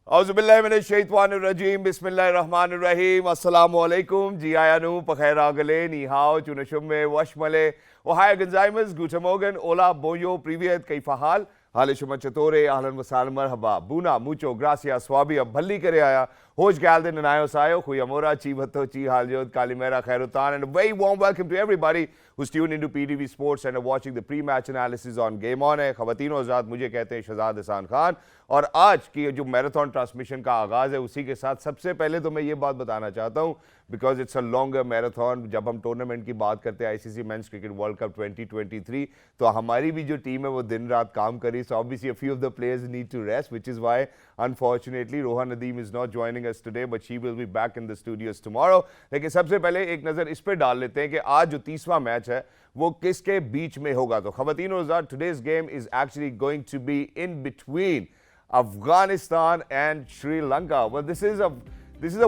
औज़ुबिल्लाहिमिनश्शैतानिर्रजीम बिस्मिल्लाहिर्रहमानिर्रहीम अस्सलामु अलैकुम जी आयानू पखैर आगले नीहाओ चुनशुम्मे वशमले ओहाय गंजाइमस गूटा मोगन ओला बोयो प्रीवियत कैफाहाल हाल शुमा चतोरे ahlan वसाल मरहबा बूना मुचो ग्रासिया स्वाबी अब भल्ली करे आया होश गैलदे ननायो सायो खुयमोरा ची भत्तो ची हालजोद कालीमेरा खैरुतान and a very warm welcome to everybody who's tuned into PTV Sports and are watching the pre-match analysis on Game On है ख़वातीनो ज़ात मुझे कहते हैं शहजाद हसान खान और आज की जो मैराथन ट्रांसमिशन का आगाज़ है उसी के साथ सबसे पहले तो मैं ये बात बताना चाहता हूँ because it's a longer marathon जब हम टूर्नामेंट की बात करते हैं ICC men's cricket world cup 2023 तो हमारी भी जो टीम है वो दिन रात काम करी so obviously a few of the players need to rest which is why unfortunately Rohan Nadeem is not joining us today but she will be back in the studios tomorrow. लेकिन सबसे पहले एक नज़र इस पर डाल लेते हैं कि आज जो 30वां मैच है वो किसके बीच में होगा। तो ख़वातीनो ज़ात today's game is actually going to be in between Afghanistan and Sri Lanka. Well, this is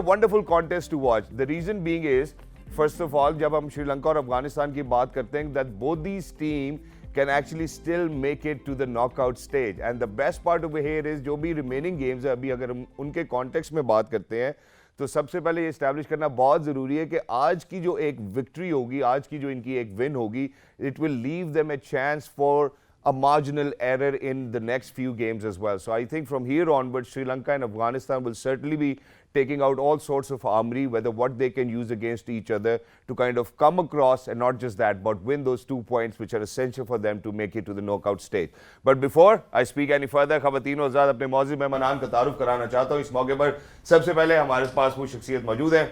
a wonderful contest to watch. The reason being is, first of all, जब हम श्रीलंका और अफगानिस्तान की बात करते हैं, that both these teams can actually still make it to the knockout stage. And the best part over here is जो भी remaining games है अभी अगर हम उनके context में बात करते हैं तो सबसे पहले ये establish करना बहुत ज़रूरी है कि आज की जो एक victory होगी, आज की जो इनकी एक win होगी, it will leave them a chance for a marginal error in the next few games as well. So I think from here onwards, Sri Lanka and Afghanistan will certainly be taking out all sorts of armory, whether what they can use against each other to kind of come across and not just that, but win those 2 points which are essential for them to make it to the knockout stage. But before I speak any further, ख़वातीनो ज़ात अपने मौजूद मेहमान का तारुफ कराना चाहता हूँ। इस मौके पर सबसे पहले हमारे पास वो शख्सियत मौजूद है,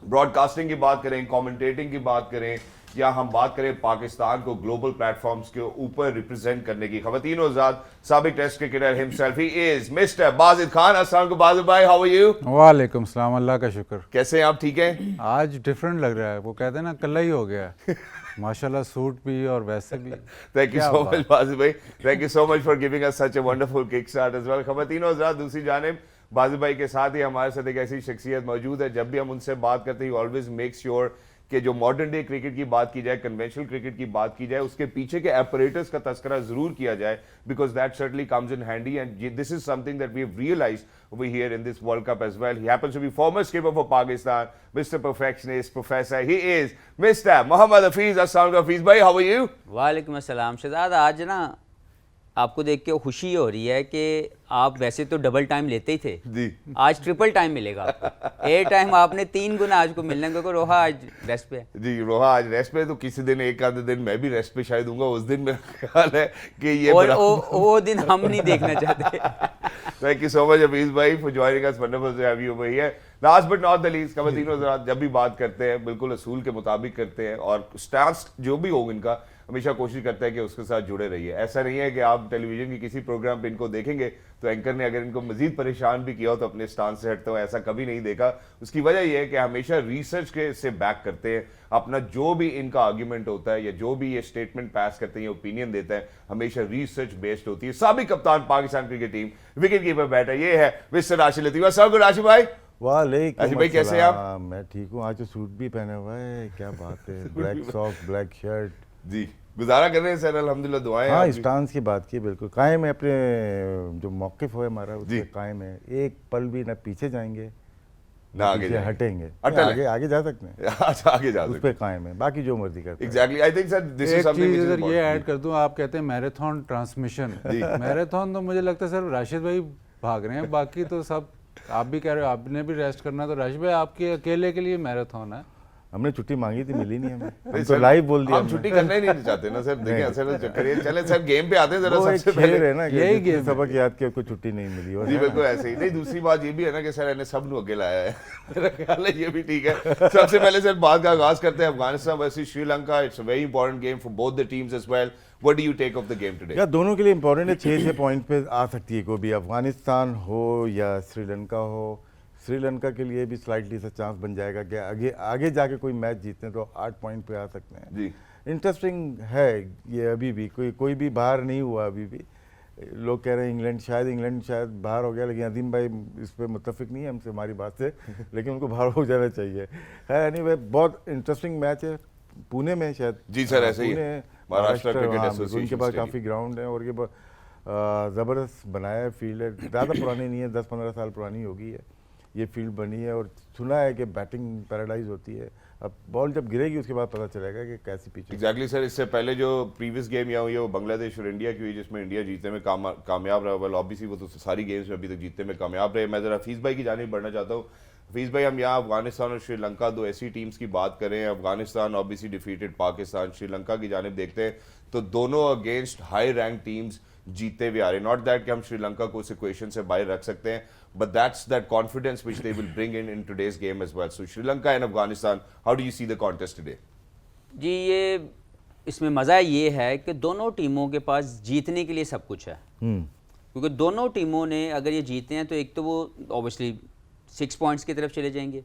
ब्रॉडकास्टिंग की बात करें, कमेंटेटिंग की बात करें या हम बात करें पाकिस्तान को ग्लोबल प्लेटफॉर्म्स के ऊपर रिप्रेजेंट करने की, ख़वातीनो ज़ात साबिक test cricketer himself he is mister Bajid Khan. अस्सलाम वालेकुम बाजिद भाई, हाउ आर यू? वालेकुम सलाम, अल्लाह का शुक्र। कैसे हैं आप? ठीक हैं? आज डिफरेंट लग रहा है, वो कहते हैं ना कल्ला ही हो गया माशाल्लाह, सूट भी और वैसे भी। Thank you so much Bajid भाई, thank you so much for giving us such a wonderful kick start as well. ख़वातीनो ज़ात दूसरी जानिब बाजिद भाई के साथ ही हमारे साथ एक ऐसी शख्सियत मौजूद है, जब भी हम उनसे बात करते हैं ऑलवेज मेक श्योर कि जो मॉडर्न डे क्रिकेट की बात की जाए, कन्वेंशनल क्रिकेट की बात की जाए, उसके पीछे के एपरेटर्स का तस्करा जरूर किया जाए because that certainly comes in handy and this is something that we have realised over here in this World Cup as well. He happens to be former skipper for Pakistan, Mr. Perfectionist, Professor. He is Mr. Mohammad Hafiz. Assalamu alaikum Hafiz bhai, how are you? वालेकुम अस्सलाम शहजाद। आज ना आपको देख के खुशी हो रही है कि आप वैसे तो डबल टाइम लेते ही थे जी, आज ट्रिपल टाइम मिलेगा आपको। ए टाइम आपने 3 गुना आज को मिलने को। रोहा आज रेस्ट पे है जी, रोहा आज रेस्ट पे, तो किसी दिन एक आधे दिन मैं भी रेस्ट पे शायद दूंगा। उस दिन मेरा ख्याल है कि ये और वो दिन हम नहीं देखना चाहते। Thank you so much Hafiz भाई for joining us. Wonderful to have you over here. Last but not the least, ख़वातीनो ज़ात जब भी बात करते हैं बिल्कुल असूल के मुताबिक करते हैं और स्टांस जो भी हो इनका हमेशा कोशिश करता है कि उसके साथ जुड़े रहिए। ऐसा नहीं है कि आप टेलीविजन की किसी प्रोग्राम पे इनको देखेंगे तो एंकर ने अगर इनको मजीद परेशान भी किया हो तो अपने स्टांस से हटते हो, ऐसा कभी नहीं देखा। उसकी वजह यह है कि हमेशा रिसर्च के से बैक करते हैं अपना जो भी इनका आर्ग्यूमेंट होता है या जो भी ये स्टेटमेंट पास करते हैं या ओपिनियन देता है, हमेशा रिसर्च बेस्ड होती है। साबिक कप्तान Pakistan cricket team, wicket keeper batter ये है मिस्टर राशिद लतीफ़। अस्सलाम राशिद भाई। वालेकुम भाई कैसे हैं आप? मैं ठीक हूँ। आज तो सूट भी पहने हुआ है, क्या बात है, ब्लैक सॉक्स ब्लैक शर्ट। जी, गुजारा कर रहे हैं सर, अल्हम्दुलिल्लाह, दुआएं। हाँ, स्टांस की बात की बिल्कुल कायम है, अपने जो मौक़िफ़ है हमारा उससे कायम है। एक पल भी ना पीछे जाएंगे ना आगे हटेंगे, आगे जा सकते हैं। अच्छा, आगे जा उस पे कायम है, बाकी जो मर्जी करते हैं। Exactly, I think sir this is something इधर ये ऐड कर दूं, आप कहते हैं मैराथन ट्रांसमिशन। मैराथन तो मुझे लगता है सर राशिद भाई भाग रहे हैं, बाकी तो सब आप भी कह रहे हो आपने भी रेस्ट करना, तो राशिद भाई आपके अकेले के लिए मैराथन है। हमने छुट्टी मांगी थी, मिली नहीं हमें, हम तो लाइव बोल दिया। हम छुट्टी करना ही नहीं चाहते ना सर। देखिए असल चक्कर ये, चले सर गेम पे आते हैं जरा सबसे पहले है ना, यही गेम सबक याद किया, कोई छुट्टी नहीं मिली। और जी बिल्कुल ऐसे ही नहीं। दूसरी बात ये भी है ना कि सर इन्हें सब नु अकेला आया है, मेरा ख्याल है ये भी ठीक है। सबसे पहले सर बात का आगाज करते हैं Afghanistan versus Sri Lanka. It's a very important game for both the teams as well. What do you take of the game today? यार दोनों के लिए इंपॉर्टेंट है, 6 पॉइंट पे आ सकती है कोई भी, अफगानिस्तान हो या श्रीलंका हो। श्रीलंका के लिए भी स्लाइटली सा चांस बन जाएगा कि आगे जाके कोई मैच जीतते हैं तो 8 पॉइंट पे आ सकते हैं जी। इंटरेस्टिंग है ये, अभी भी कोई भी बाहर नहीं हुआ। अभी भी लोग कह रहे हैं इंग्लैंड शायद बाहर हो गया, लेकिन अजीम भाई इस पर मुत्तफिक नहीं है हमसे, हमारी बात से, लेकिन उनको बाहर हो जाना चाहिए। है एनीवे, बहुत इंटरेस्टिंग मैच है। पुणे में शायद, जी सर, ऐसे ही है, महाराष्ट्र क्रिकेट हाँ, एसोसिएशन उनके पास काफ़ी ग्राउंड है और ये ज़बरदस्त बनाया है फील्ड है, ज़्यादा पुरानी नहीं है, 10-15 साल पुरानी होगी है ये फील्ड बनी है। और सुना है कि बैटिंग पैराडाइज होती है, अब बॉल जब गिरेगी उसके बाद पता चलेगा कि कैसी पिच है। एग्जैक्टली सर, इससे पहले जो प्रीवियस गेम यहाँ हुई है वो बांग्लादेश और इंडिया की हुई, जिसमें इंडिया जीतने में कामयाब रहा। वेल ऑब्वियसली वो तो सारी गेम्स में अभी तक जीतने में कामयाब रहे। मैं ज़रा हफीज़ भाई की जानिब बढ़ना चाहता हूँ। हफीज़ भाई, हम यहाँ अफगानिस्तान और श्रीलंका, दो ऐसी टीम्स की बात करें। अफगानिस्तान ऑब्वियसली डिफीटेड पाकिस्तान, श्रीलंका की जानिब देखते हैं तो दोनों अगेंस्ट हाई रैंक टीम्स जीतते हुए आ रहे हैं। नॉट दैट कि हम श्रीलंका को उस इक्वेशन से बाहर रख सकते हैं, but that's that confidence which they will bring in today's game as well. So Sri Lanka and Afghanistan, how do you see the contest today? जी, ये इसमें मज़ा ये है कि दोनों टीमों के पास जीतने के लिए सब कुछ है, क्योंकि दोनों टीमों ने अगर ये जीते हैं तो एक तो वो ऑब्वियसली 6 पॉइंट्स की तरफ चले जाएंगे।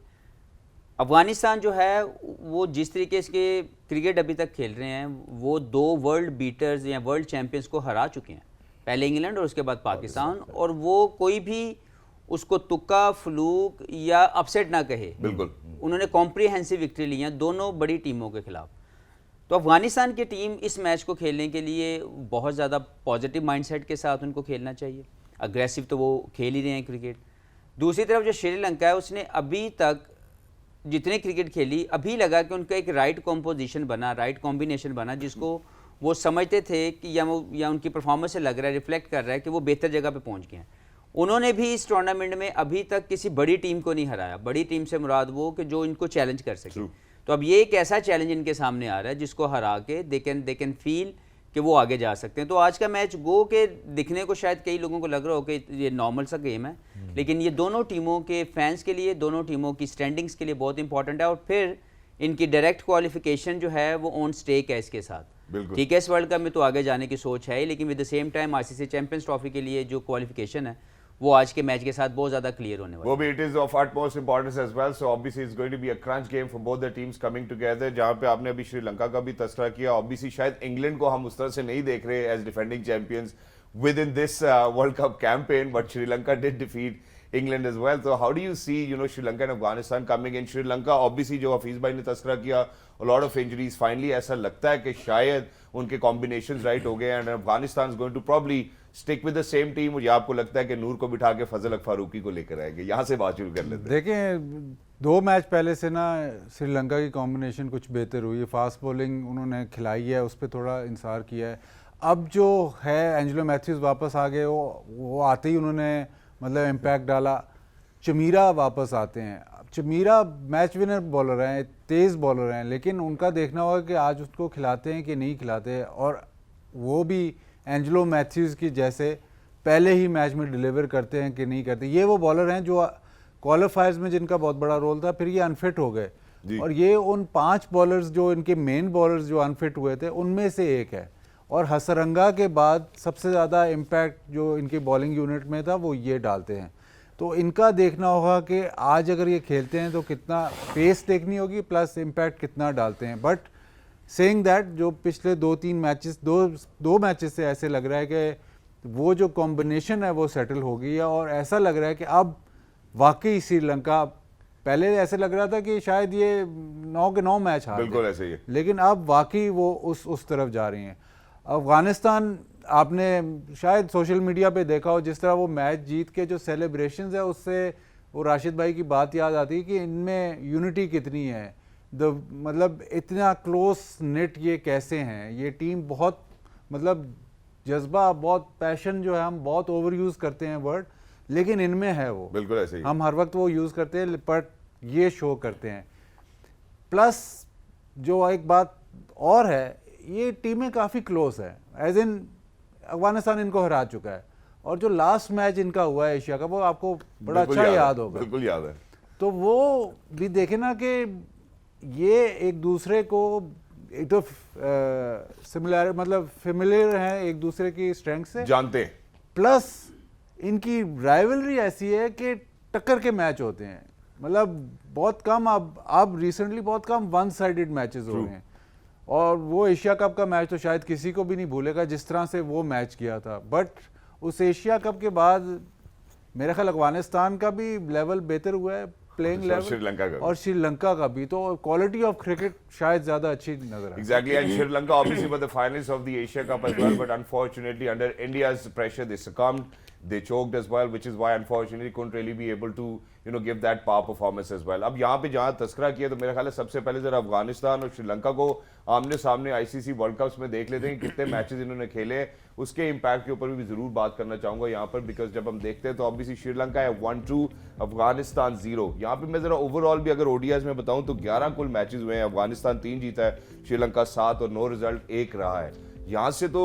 अफगानिस्तान जो है वो जिस तरीके से क्रिकेट अभी तक खेल रहे हैं, वो 2 वर्ल्ड बीटर्स या वर्ल्ड चैंपियंस को हरा चुके हैं, पहले इंग्लैंड और उसके बाद पाकिस्तान, और वो कोई भी उसको तुक्का, फ्लूक या अपसेट ना कहे। बिल्कुल, उन्होंने कॉम्प्रिहेंसिव विक्ट्री ली है दोनों बड़ी टीमों के खिलाफ। तो अफगानिस्तान की टीम इस मैच को खेलने के लिए बहुत ज़्यादा पॉजिटिव माइंडसेट के साथ उनको खेलना चाहिए। अग्रेसिव तो वो खेल ही रहे हैं क्रिकेट। दूसरी तरफ जो श्रीलंका है, उसने अभी तक जितने क्रिकेट खेली, अभी लगा कि उनका एक राइट कॉम्पोजिशन बना, राइट कॉम्बिनेशन बना, जिसको वो समझते थे कि या उनकी परफॉर्मेंस से लग रहा है, रिफ्लेक्ट कर रहा है कि वो बेहतर जगह पे पहुंच गए हैं। उन्होंने भी इस टूर्नामेंट में अभी तक किसी बड़ी टीम को नहीं हराया। बड़ी टीम से मुराद वो कि जो इनको चैलेंज कर सके। तो अब ये एक ऐसा चैलेंज इनके सामने आ रहा है जिसको हरा के दे कैन फील कि वो आगे जा सकते हैं। तो आज का मैच गो के दिखने को शायद कई लोगों को लग रहा हो कि ये नॉर्मल सा गेम है, लेकिन ये दोनों टीमों के फैंस के लिए, दोनों टीमों की स्टैंडिंग्स के लिए बहुत इंपॉर्टेंट है। और फिर इनकी डायरेक्ट क्वालिफिकेशन जो है वो ऑन स्टेक है इसके साथ। ठीक है, इस वर्ल्ड कप में तो आगे जाने की सोच है ही, लेकिन with the same time ICC champions trophy के लिए जो क्वालिफिकेशन है वो आज के मैच के साथ बहुत ज्यादा क्लियर होने वाला है। वो भी it is of utmost importance as well. So obviously it's going to be a crunch game for both the teams coming together. जहाँ पे आपने अभी श्रीलंका का भी तस्करा किया, ऑब्वियसली शायद इंग्लैंड को हम उस तरह से नहीं देख रहे as defending champions within this World Cup campaign, but Sri Lanka did defeat England as well. So how do you see, Sri Lanka and Afghanistan coming in? Sri Lanka obviously जो हफीज भाई ने तस्करा किया, a lot of injuries, finally ऐसा लगता है कि शायद उनके combinations right हो गए, and Afghanistan is going to probably stick with the same team. या आपको लगता है कि नूर को बिठा के फजल अक फारूकी को लेकर आएंगे? यहाँ से बात शुरू कर लेते हैं। देखें, 2 मैच पहले से ना श्रीलंका की कॉम्बिनेशन कुछ बेहतर हुई है। फास्ट बॉलिंग उन्होंने खिलाई है, उस पर थोड़ा इंसार किया है। अब जो है एंजेलो मैथ्यूज़ वापस आ गए, वो आते ही उन्होंने मतलब इम्पैक्ट डाला। चमीरा वापस आते हैं। चमीरा मैच विनर बॉलर हैं, तेज़ बॉलर हैं, लेकिन उनका देखना होगा कि आज उसको खिलाते हैं कि नहीं खिलाते, और वो भी एंजेलो मैथ्यूज़ की जैसे पहले ही मैच में डिलीवर करते हैं कि नहीं करते। ये वो बॉलर हैं जो क्वालिफायर्स में जिनका बहुत बड़ा रोल था, फिर ये अनफिट हो गए, और ये उन 5 बॉलर्स जो इनके मेन बॉलर्स जो अनफिट हुए थे उनमें से एक है। और हसरंगा के बाद सबसे ज़्यादा इम्पैक्ट जो इनकी बॉलिंग यूनिट में था वो ये डालते हैं। तो इनका देखना होगा कि आज अगर ये खेलते हैं तो कितना पेस देखनी होगी, प्लस इम्पैक्ट कितना डालते हैं। बट सेइंग दैट, जो पिछले 2-3 मैचेस, दो मैचेस से ऐसे लग रहा है कि वो जो कॉम्बिनेशन है वो सेटल हो गई है, और ऐसा लग रहा है कि अब वाकई श्रीलंका, पहले ऐसे लग रहा था कि शायद ये 9 के 9 मैच हार, बिल्कुल ऐसे ही है, लेकिन अब वाकई वो उस तरफ जा रही हैं। अफगानिस्तान, आपने शायद सोशल मीडिया पे देखा हो, जिस तरह वो मैच जीत के जो सेलिब्रेशंस है, उससे वो राशिद भाई की बात याद आती है कि इनमें यूनिटी कितनी है। मतलब इतना क्लोज नेट ये कैसे हैं, ये टीम बहुत मतलब जज्बा, बहुत पैशन जो है, हम बहुत ओवर यूज़ करते हैं वर्ड, लेकिन इनमें है वो, बिल्कुल ऐसे ही। हम हर वक्त वो यूज़ करते हैं बट ये शो करते हैं। प्लस जो एक बात और है, ये टीमें काफ़ी क्लोज है, एज इन अफगानिस्तान इनको हरा चुका है, और जो लास्ट मैच इनका हुआ है एशिया का, वो आपको बड़ा अच्छा याद होगा। बिल्कुल याद है। तो वो भी देखे ना कि ये एक दूसरे को एक तो सिमिलर, मतलब फेमिलियर हैं एक दूसरे की स्ट्रेंथ से, जानते हैं, प्लस इनकी राइवलरी ऐसी है कि टक्कर के मैच होते हैं। मतलब बहुत कम, अब रिसेंटली बहुत कम वन साइडेड मैचेस हो रहे हैं, और वो एशिया कप का मैच तो शायद किसी को भी नहीं भूलेगा जिस तरह से वो मैच किया था। बट उस एशिया कप के बाद मेरा ख्याल अफगानिस्तान का भी लेवल बेहतर हुआ है, प्लेइंग और लेवल श्रीलंका का भी। और श्रीलंका का भी, तो क्वालिटी ऑफ क्रिकेट शायद ज़्यादा अच्छी नजर आए। Exactly, and Sri Lanka obviously were the finalists of the Asia Cup as well, but unfortunately under India's pressure they succumbed, they choked as well, which is why unfortunately couldn't really be able to give that power performance as well. अब यहाँ पे जहाँ तस्करा किया तो मेरा ख्याल है सबसे पहले जरा अफगानिस्तान और श्रीलंका को आमने सामने आईसीसी वर्ल्ड कप्स में देख लेते हैं कि कितने मैचेस इन्होंने खेले, उसके इम्पैक्ट के ऊपर भी जरूर बात करना चाहूंगा यहाँ पर, बिकॉज जब हम देखते हैं तो ऑब्वियसली श्रीलंका है 1-2, अफगानिस्तान 0। यहाँ पे मैं जरा ओवरऑल भी अगर ओडीआईज में बताऊं तो 11 कुल मैचेस हुए हैं, अफगानिस्तान 3 जीता है, श्रीलंका 7 और नो रिजल्ट 1 रहा है। यहाँ से तो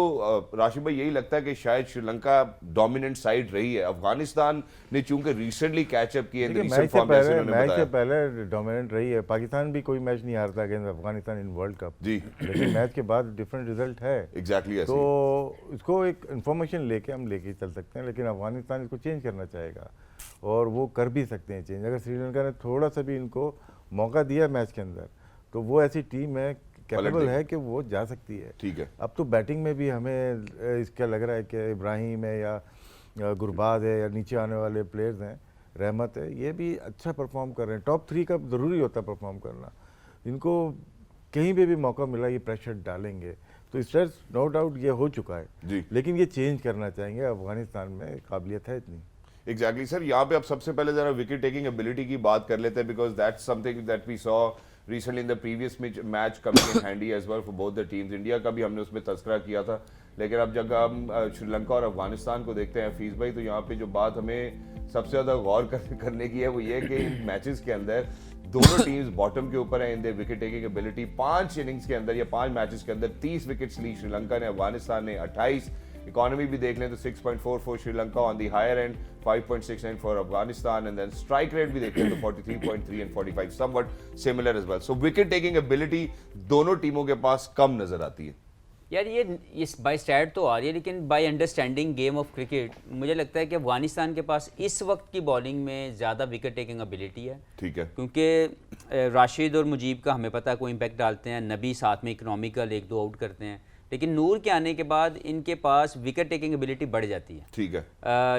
राशिद भाई यही लगता है कि शायद श्रीलंका डोमिनेंट साइड रही है, अफगानिस्तान ने चूंकि रिसेंटली कैचअप किए मैच से पहले डोमिनेंट रही है। पाकिस्तान भी कोई मैच नहीं हारता against Afghanistan in world cup जी, लेकिन मैच के बाद डिफरेंट रिजल्ट है। एग्जैक्टली तो इसको एक इन्फॉर्मेशन लेके हम लेके चल सकते हैं, लेकिन अफगानिस्तान इसको चेंज करना चाहेगा और वो कर भी सकते हैं चेंज। अगर श्रीलंका ने थोड़ा सा भी इनको मौका दिया मैच के अंदर तो वो ऐसी टीम है, कैपेबल है कि वो जा सकती है। ठीक है, अब तो बैटिंग में भी हमें इसका लग रहा है कि इब्राहिम है या गुरबाज है या नीचे आने वाले प्लेयर्स हैं, रहमत है, ये भी अच्छा परफॉर्म कर रहे हैं। टॉप 3 का ज़रूरी होता है परफॉर्म करना, इनको कहीं पे भी मौका मिला ये प्रेशर डालेंगे। तो इस तरह नो डाउट ये हो चुका है जी, लेकिन ये चेंज करना चाहेंगे, अफगानिस्तान में काबिलियत है इतनी। एग्जैक्टली सर, यहाँ पे अब सबसे पहले जरा विकेट टेकिंग एबिलिटी की बात कर लेते हैं, because that's something that we saw recently in the previous match coming in handy as well for both the teams. India का भी हमने उसमें तस्करा किया था, लेकिन अब जब हम श्रीलंका और अफगानिस्तान को देखते हैं फीस भाई, तो यहाँ पे जो बात हमें सबसे ज़्यादा गौर करने की है वो ये कि इन मैचेस के अंदर दोनों टीम्स बॉटम के ऊपर है in the wicket taking ability. 5 innings के अंदर या 5 मैचेस के अंदर 30 विकेट्स ली श्रीलंका ने, अफगानिस्तान ने 28। इकोनॉमी भी देख लें तो 6.44 Sri Lanka on the higher end, 5.69 for Afghanistan, and then strike rate भी देख लें तो 43.3 and 45 somewhat similar as well. So wicket taking ability दोनों टीमों के पास कम नजर आती है। यार ये बाय स्टैट तो आ रही है, लेकिन by understanding game of cricket मुझे लगता है कि अफगानिस्तान के पास इस वक्त की बॉलिंग में ज़्यादा विकेट टेकिंग एबिलिटी है। ठीक है, क्योंकि राशिद और मुजीब का हमें पता है कोई इम्पैक्ट डालते हैं, नबी साथ में इकोनॉमिकल 1-2 आउट करते हैं, लेकिन नूर के आने के बाद इनके पास विकेट टेकिंग एबिलिटी बढ़ जाती है। ठीक है,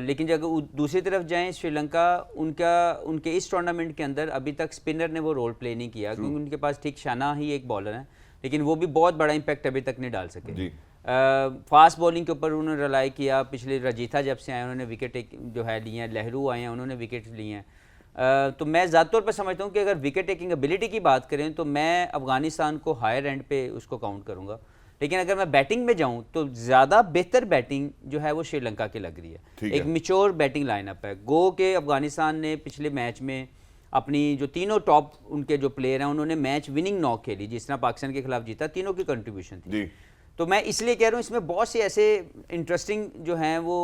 लेकिन जब दूसरी तरफ जाएं श्रीलंका, उनके इस टूर्नामेंट के अंदर अभी तक स्पिनर ने वो रोल प्ले नहीं किया, क्योंकि उनके पास ठीक शाना ही एक बॉलर है, लेकिन वो भी बहुत बड़ा इम्पैक्ट अभी तक नहीं डाल सके जी। फास्ट बॉलिंग के ऊपर उन्होंने रिलाई किया। पिछले रजीथा जब से आए उन्होंने विकेट जो है लिए हैं, लहरू आए हैं उन्होंने विकेट लिए हैं। तो मैं ज़्यादा तौर पर समझता हूँ कि अगर विकेट टेकिंग एबिलिटी की बात करें तो मैं अफगानिस्तान को हायर एंड पे उसको काउंट करूँगा, लेकिन अगर मैं बैटिंग में जाऊं तो ज़्यादा बेहतर बैटिंग जो है वो श्रीलंका की लग रही है। एक मिच्योर बैटिंग लाइनअप है। गो के अफगानिस्तान ने पिछले मैच में अपनी जो तीनों टॉप उनके जो प्लेयर हैं उन्होंने मैच विनिंग नॉक खेली, जिस तरह पाकिस्तान के खिलाफ जीता, तीनों की कंट्रीब्यूशन थी जी। तो मैं इसलिए कह रहा हूँ इसमें बहुत से ऐसे इंटरेस्टिंग जो हैं वो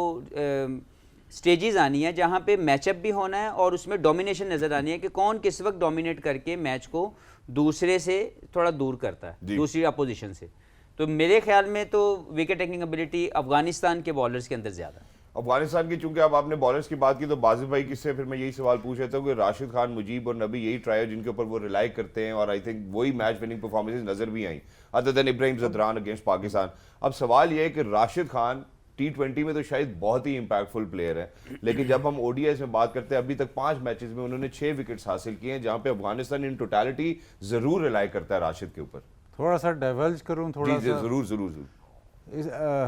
स्टेजेस आनी है जहाँ पे मैचअप भी होना है और उसमें डोमिनेशन नज़र आनी है कि कौन किस वक्त डोमिनेट करके मैच को दूसरे से थोड़ा दूर करता है, दूसरी अपोजिशन से। तो मेरे ख्याल में तो विकेट टेकिंग एबिलिटी अफगानिस्तान के बॉलर्स के अंदर ज़्यादा है। अफगानिस्तान की, चूंकि अब आपने बॉलर्स की बात की तो बाजिद भाई किससे फिर मैं यही सवाल पूछ रहा था कि राशिद खान, मुजीब और नबी यही ट्राई जिनके ऊपर वो रिलाई करते हैं और आई थिंक वही मैच विनिंग परफॉर्मेंसेस नजर भी आई other than Ibrahim Zadran against Pakistan. अब सवाल ये है कि राशिद खान T20 में तो शायद बहुत ही इंपैक्टफुल प्लेयर है, लेकिन जब हम ओडीआईज में बात करते हैं अभी तक 5 मैचेस में उन्होंने 6 विकेट्स हासिल किए हैं, जहां पे अफगानिस्तान इन टोटलिटी जरूर रिलाई करता है राशिद के ऊपर। थोड़ा सा डाइवर्ज करूं, थोड़ा सा जरूर जरूर जरूर।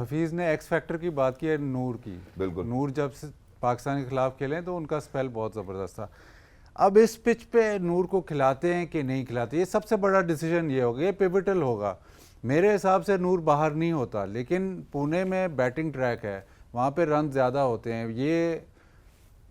हफीज़ ने एक्स फैक्टर की बात की है, नूर की। बिल्कुल, नूर जब से पाकिस्तान के खिलाफ खेले तो उनका स्पेल बहुत ज़बरदस्त था। अब इस पिच पे नूर को खिलाते हैं कि नहीं खिलाते, ये सबसे बड़ा डिसीजन ये होगा, ये पिवटल होगा। मेरे हिसाब से नूर बाहर नहीं होता, लेकिन पुणे में बैटिंग ट्रैक है, वहाँ पे रन ज़्यादा होते हैं। ये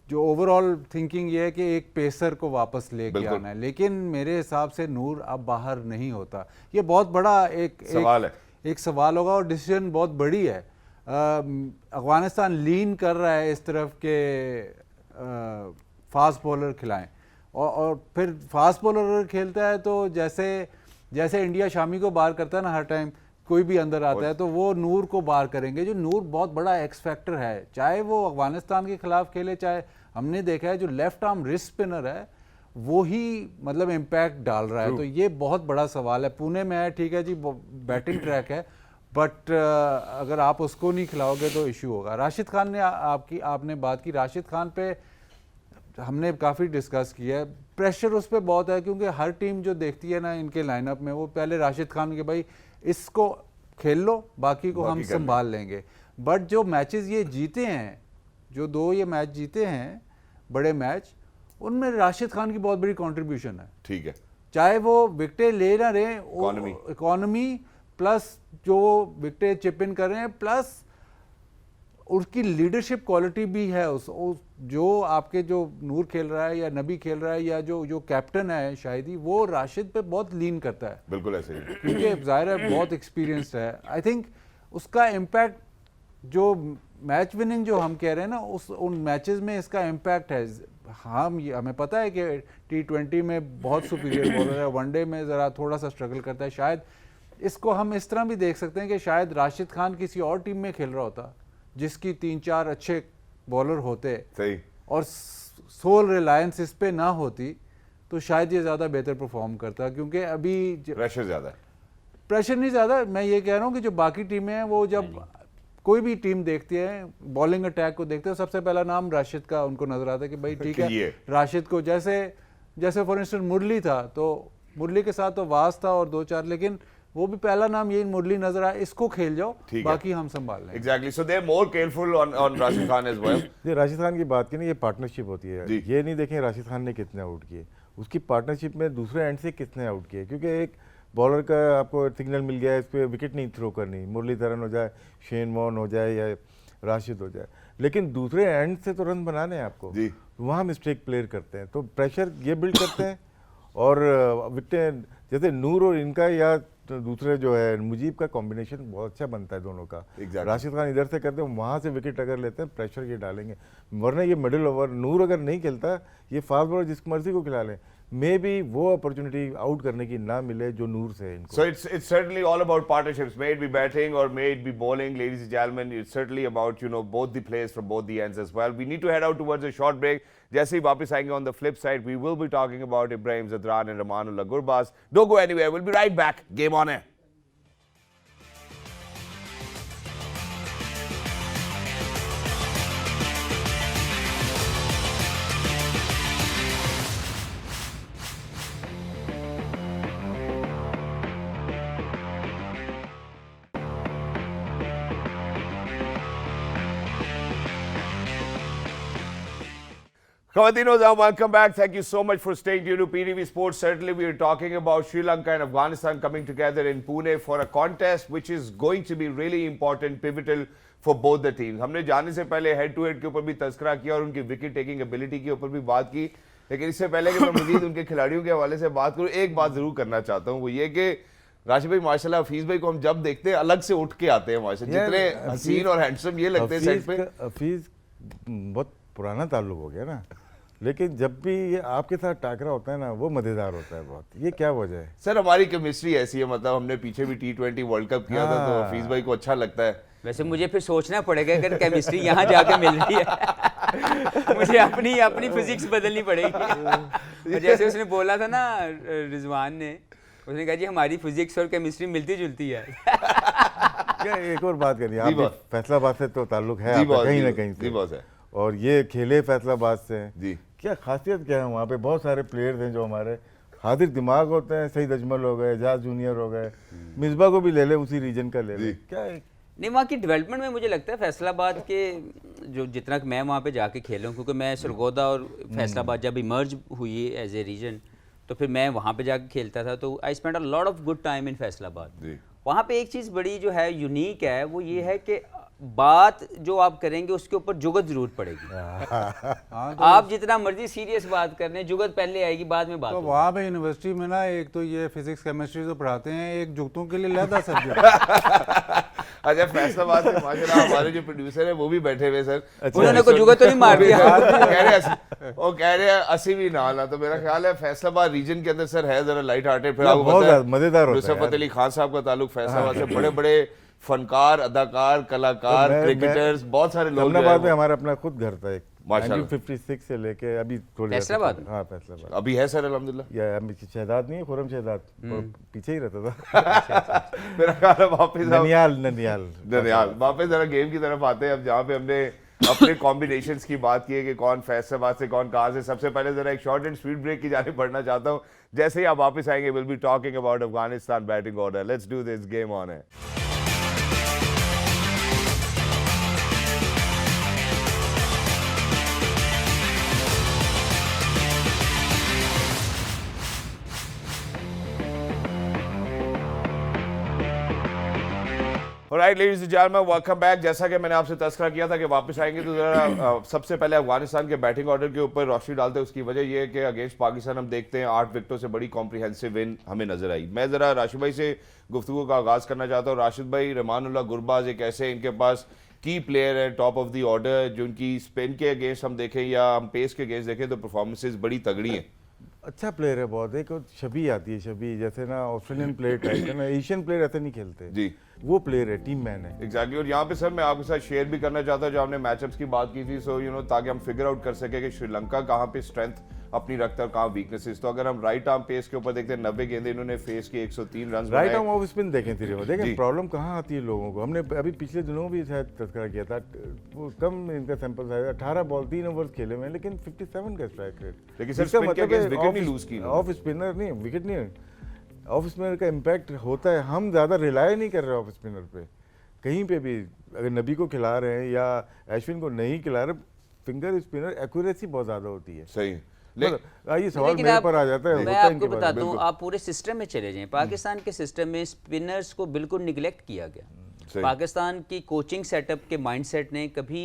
जो ओवरऑल थिंकिंग ये है कि एक पेसर को वापस लेके आना है, लेकिन मेरे हिसाब से नूर अब बाहर नहीं होता। ये बहुत बड़ा एक सवाल होगा और डिसीजन बहुत बड़ी है। अफगानिस्तान लीन कर रहा है इस तरफ के फास्ट बॉलर खिलाएं और फिर फास्ट बॉलर अगर खेलता है तो जैसे इंडिया शामी को बाहर करता है ना, हर टाइम कोई भी अंदर आता है तो वो नूर को बाहर करेंगे। जो नूर बहुत बड़ा एक्स फैक्टर है, चाहे वो अफगानिस्तान के खिलाफ खेले, चाहे हमने देखा है जो लेफ्ट आर्म रिस्ट स्पिनर है वो ही मतलब इम्पैक्ट डाल रहा है। तो ये बहुत बड़ा सवाल है। पुणे में है, ठीक है जी, बैटिंग ट्रैक है, बट अगर आप उसको नहीं खिलाओगे तो इशू होगा। राशिद खान ने आपने बात की, राशिद खान पे हमने काफ़ी डिस्कस किया है, प्रेशर उस पर बहुत है क्योंकि हर टीम जो देखती है ना इनके लाइनअप में, वो पहले राशिद खान के भाई इसको खेल लो, बाकी को हम संभाल लेंगे। बट जो मैचेस ये जीते हैं, जो 2 ये मैच जीते हैं बड़े मैच, उनमें राशिद खान की बहुत बड़ी कंट्रीब्यूशन है। ठीक है, चाहे वो विकेटें ले ना रहे, इकोनॉमी प्लस जो विकेटें चिप इन कर रहे हैं, प्लस उसकी लीडरशिप क्वालिटी भी है। उस जो आपके जो नूर खेल रहा है या नबी खेल रहा है या जो कैप्टन है शाहिदी, वो राशिद पे बहुत लीन करता है। बिल्कुल ऐसे ही, क्योंकि जाहिर है बहुत एक्सपीरियंस्ड है। आई थिंक उसका इम्पैक्ट जो मैच विनिंग जो हम कह रहे हैं ना, उन मैचेस में इसका इम्पैक्ट है। हमें पता है कि T20 में बहुत सुपीरियर बॉलर है, वनडे में ज़रा थोड़ा सा स्ट्रगल करता है। शायद इसको हम इस तरह भी देख सकते हैं कि शायद राशिद खान किसी और टीम में खेल रहा होता जिसकी 3-4 अच्छे बॉलर होते सही, और सोल रिलायंस इस पे ना होती, तो शायद ये ज़्यादा बेहतर परफॉर्म करता। क्योंकि अभी प्रेशर ज़्यादा है। प्रेशर नहीं ज़्यादा, मैं ये कह रहा हूँ कि जो बाकी टीमें हैं वो जब कोई भी टीम देखती है, बॉलिंग अटैक को देखते हैं, सबसे पहला नाम राशिद का उनको नजर आता है कि भाई ठीक है राशिद को, जैसे फॉर इंस्टेंस मुरली था, तो मुरली के साथ तो वास था और 2-4, लेकिन वो भी पहला नाम यही मुरली नजर आया, इसको खेल जाओ, बाकी हम संभाल लेंगे। Exactly, so they are more careful on Rashid Khan as well. ये राशिद खान की बात की ना, ये पार्टनरशिप होती है। ये नहीं देखें राशिद खान ने कितने आउट किए, उसकी पार्टनरशिप में दूसरे एंड से कितने आउट किए। क्योंकि एक बॉलर का आपको सिग्नल मिल गया है, इस पर विकेट नहीं थ्रो करनी, मुरलीधरन हो जाए, शेन वॉर्न हो जाए या राशिद हो जाए, लेकिन दूसरे एंड से तो रन बनाने हैं आपको, वहाँ मिस्टेक प्लेयर करते हैं, तो प्रेशर ये बिल्ड करते हैं। और विकेटें जैसे नूर और इनका या दूसरे जो है मुजीब का कॉम्बिनेशन बहुत अच्छा बनता है दोनों का। राशिद खान इधर से करते हैं, वहाँ से विकेट अगर लेते हैं प्रेशर ये डालेंगे, वरना ये मिडिल ओवर नूर अगर नहीं खेलता, ये फास्ट बॉलर जिस मर्जी को खिला लें, मे बी वो अपॉर्चुनिटी आउट करने की ना मिले जो नूर से है इनको। So it's certainly all about partnerships, may it be batting or may it be bowling, ladies and gentlemen. It's certainly about, you know, both the players from both the ends as well. We need to head out towards a short break. जैसे ही वापस आएंगे on the flip side, we will be talking about Ibrahim Zadran and Ramanullah Gurbaz. Don't go anywhere. We'll be right back. Game on air. Khawateen welcome back. Thank you so much for staying tuned to PTV Sports. Certainly, we are talking about Sri Lanka and Afghanistan coming together in Pune for a contest which is going to be really important, pivotal for both the teams. हमने जाने से पहले head to head के ऊपर भी तस्करा किया और उनकी विकेट टेकिंग एबिलिटी के ऊपर भी बात की, लेकिन इससे पहले कि मैं मजीद उनके खिलाड़ियों के हवाले से बात करूं, एक बात जरूर करना चाहता हूं, वो ये कि राशिद भाई माशाल्लाह, हफीज भाई को हम जब देखते हैं अलग से उठ के आते हैं माशाल्लाह, जितने हसीन और हैंडसम ये लगते हैं सेट पे। हफीज बहुत पुराना ताल्लुक हो गया ना, लेकिन जब भी ये आपके साथ टाकरा होता है ना, वो मजेदार होता है बहुत। ये क्या वजह है? सर हमारी केमिस्ट्री ऐसी है, मतलब हमने पीछे भी T20 वर्ल्ड कप किया था, तो हफीज भाई को अच्छा लगता है। वैसे मुझे फिर सोचना पड़ेगा अगर केमिस्ट्री यहाँ जाके मिल रही है मुझे अपनी फिजिक्स बदलनी पड़ेगी। जैसे उसने बोला था ना रिजवान ने, उसने कहा जी हमारी फिजिक्स और केमिस्ट्री मिलती जुलती है। क्या एक और बात करिए, आप फैसलाबाद से तो ताल्लुक है आपका कहीं ना कहीं से, और ये खेले फैसलाबाद से जी, क्या खासियत क्या है वहाँ पे? बहुत सारे प्लेयर्स हैं जो हमारे हाजिर दिमाग होते हैं, सईद अजमल हो गए, एजाज जूनियर हो गए, मिसबा को भी ले ले, उसी रीजन का ले ले। क्या है नहीं, वहाँ की डेवलपमेंट में मुझे लगता है फैसलाबाद के जो जितना मैं वहाँ पे जाके खेला हूँ, क्योंकि मैं सरगोदा और फैसलाबाद जब इमर्ज हुई एज ए रीजन, तो फिर मैं वहाँ पे जाके खेलता था, तो I spend a lot of good time in Faisalabad. वहाँ पे एक चीज़ बड़ी जो है यूनिक है, वो ये है कि बात जो आप करेंगे उसके ऊपर जुगत जरूर पड़ेगी। आप जितना मर्जी सीरियस बात कर रहे, जुगत पहले आएगी, बाद में बात। तो वहाँ पे यूनिवर्सिटी में ना, एक तो ये फिजिक्स केमिस्ट्री जो पढ़ाते हैं, एक जुगतों के लिए अलग सब्जेक्ट। अच्छा, फैसलाबाद से माशाल्लाह हमारे जो प्रोड्यूसर है वो भी बैठे हुए सर, उन्होंने कोई जुगत तो नहीं मार दिया। कह रहे हैं 80 भी ना आना, तो मेरा ख्याल है फैसलाबाद रीजन के अंदर सर है जरा लाइट हार्टेड। फिर आपको पता है मजेदार होता है, नुसरत अली खान साहब का ताल्लुक फैसलाबाद से, बड़े बड़े फनकार, अदाकार, कलाकार, क्रिकेटर्स, बहुत सारे लोग। फैसलाबाद में हमारा अपना खुद घर था एक, माशाल्लाह 1956 से लेके अभी थोड़ी। फैसलाबाद? हाँ फैसलाबाद अभी है सर अल्हम्दुलिल्लाह। या शहजाद नहीं है, खुरम शहजाद पीछे ही रहता था। मेरा ख्याल है वापस ननियाल वापस जरा गेम की तरफ आते हैं अब, जहाँ पे हमने अपने कॉम्बिनेशंस की बात की है कि कौन फैसलाबाद से कौन कहाँ से। सबसे पहले जरा एक शॉर्ट एंड स्वीट ब्रेक की जाने बढ़ना चाहता हूँ। जैसे ही आप वापस आएंगे will be talking about Afghanistan batting order. Let's do this, game on है। Alright, ladies and gentlemen, welcome back। जैसा कि मैंने आपसे तस्करा किया था कि वापस आएंगे तो जरा सबसे पहले अफगानिस्तान के बैटिंग ऑर्डर के ऊपर रोशनी डालते हैं। उसकी वजह यह है कि अगेंस्ट पाकिस्तान हम देखते हैं 8 विकेटों से बड़ी कॉम्प्रिहेंसिव विन हमें नजर आई। मैं जरा राशिद भाई से गुफ्तगू का आगाज करना चाहता हूँ। राशिद भाई, रहमानुल्लाह गुरबाज एक ऐसे इनके पास की प्लेयर है टॉप ऑफ द ऑर्डर, जो उनकी स्पिन के अगेंस्ट हम देखें या हम पेस के अगेंस्ट देखें तो परफॉर्मेंसेज बड़ी तगड़ी हैं। अच्छा प्लेयर है बहुत। एक छवि आती है, छवि जैसे ना ऑस्ट्रेलियन प्लेयर टाइप है ना, एशियन प्लेयर ऐसे नहीं खेलते जी, वो प्लेयर है, टीम मैन है। एग्जैक्टली। और यहाँ पे सर मैं आपके साथ शेयर भी करना चाहता हूँ जो हमने मैचअप्स की बात की थी, सो यू नो, ताकि हम फिगर आउट कर सके कि श्रीलंका कहाँ पे स्ट्रेंथ अपनी रखता है और कहाँ वीकनेसेस। तो अगर हम राइट आर्म पेस के ऊपर देखते हैं 90 गेंदें इन्होंने फेस की, 103 run. Right arm off spin देखें थी, जी। देखें प्रॉब्लम कहाँ आती है लोगों को। हमने अभी पिछले दिनों भी शायद तस्करा किया था, वो कम इनका सैंपल साइज, 18 बॉल 3 ओवर्स खेले हुए हैं लेकिन 57 का स्ट्राइक रेट। लेकिन सर स्पिन के अगेंस्ट विकेट नहीं लूज की। ऑफ स्पिनर नहीं, विकेट नहीं, ऑफ स्पिनर का इम्पैक्ट होता है। हम ज़्यादा रिलाय नहीं कर रहे ऑफ स्पिनर पे कहीं पे भी। अगर नबी को खिला रहे हैं या अश्विन को नहीं खिला रहे, फिंगर स्पिनर एक्यूरेसी बहुत ज़्यादा होती है। सही। ये सवाल मेरे पर आ जाता है। मैं आपको बताता हूँ, आप पूरे सिस्टम में चले जाएं, पाकिस्तान के सिस्टम में स्पिनर्स को बिल्कुल निगलेक्ट किया गया। पाकिस्तान की कोचिंग सेटअप के माइंडसेट ने कभी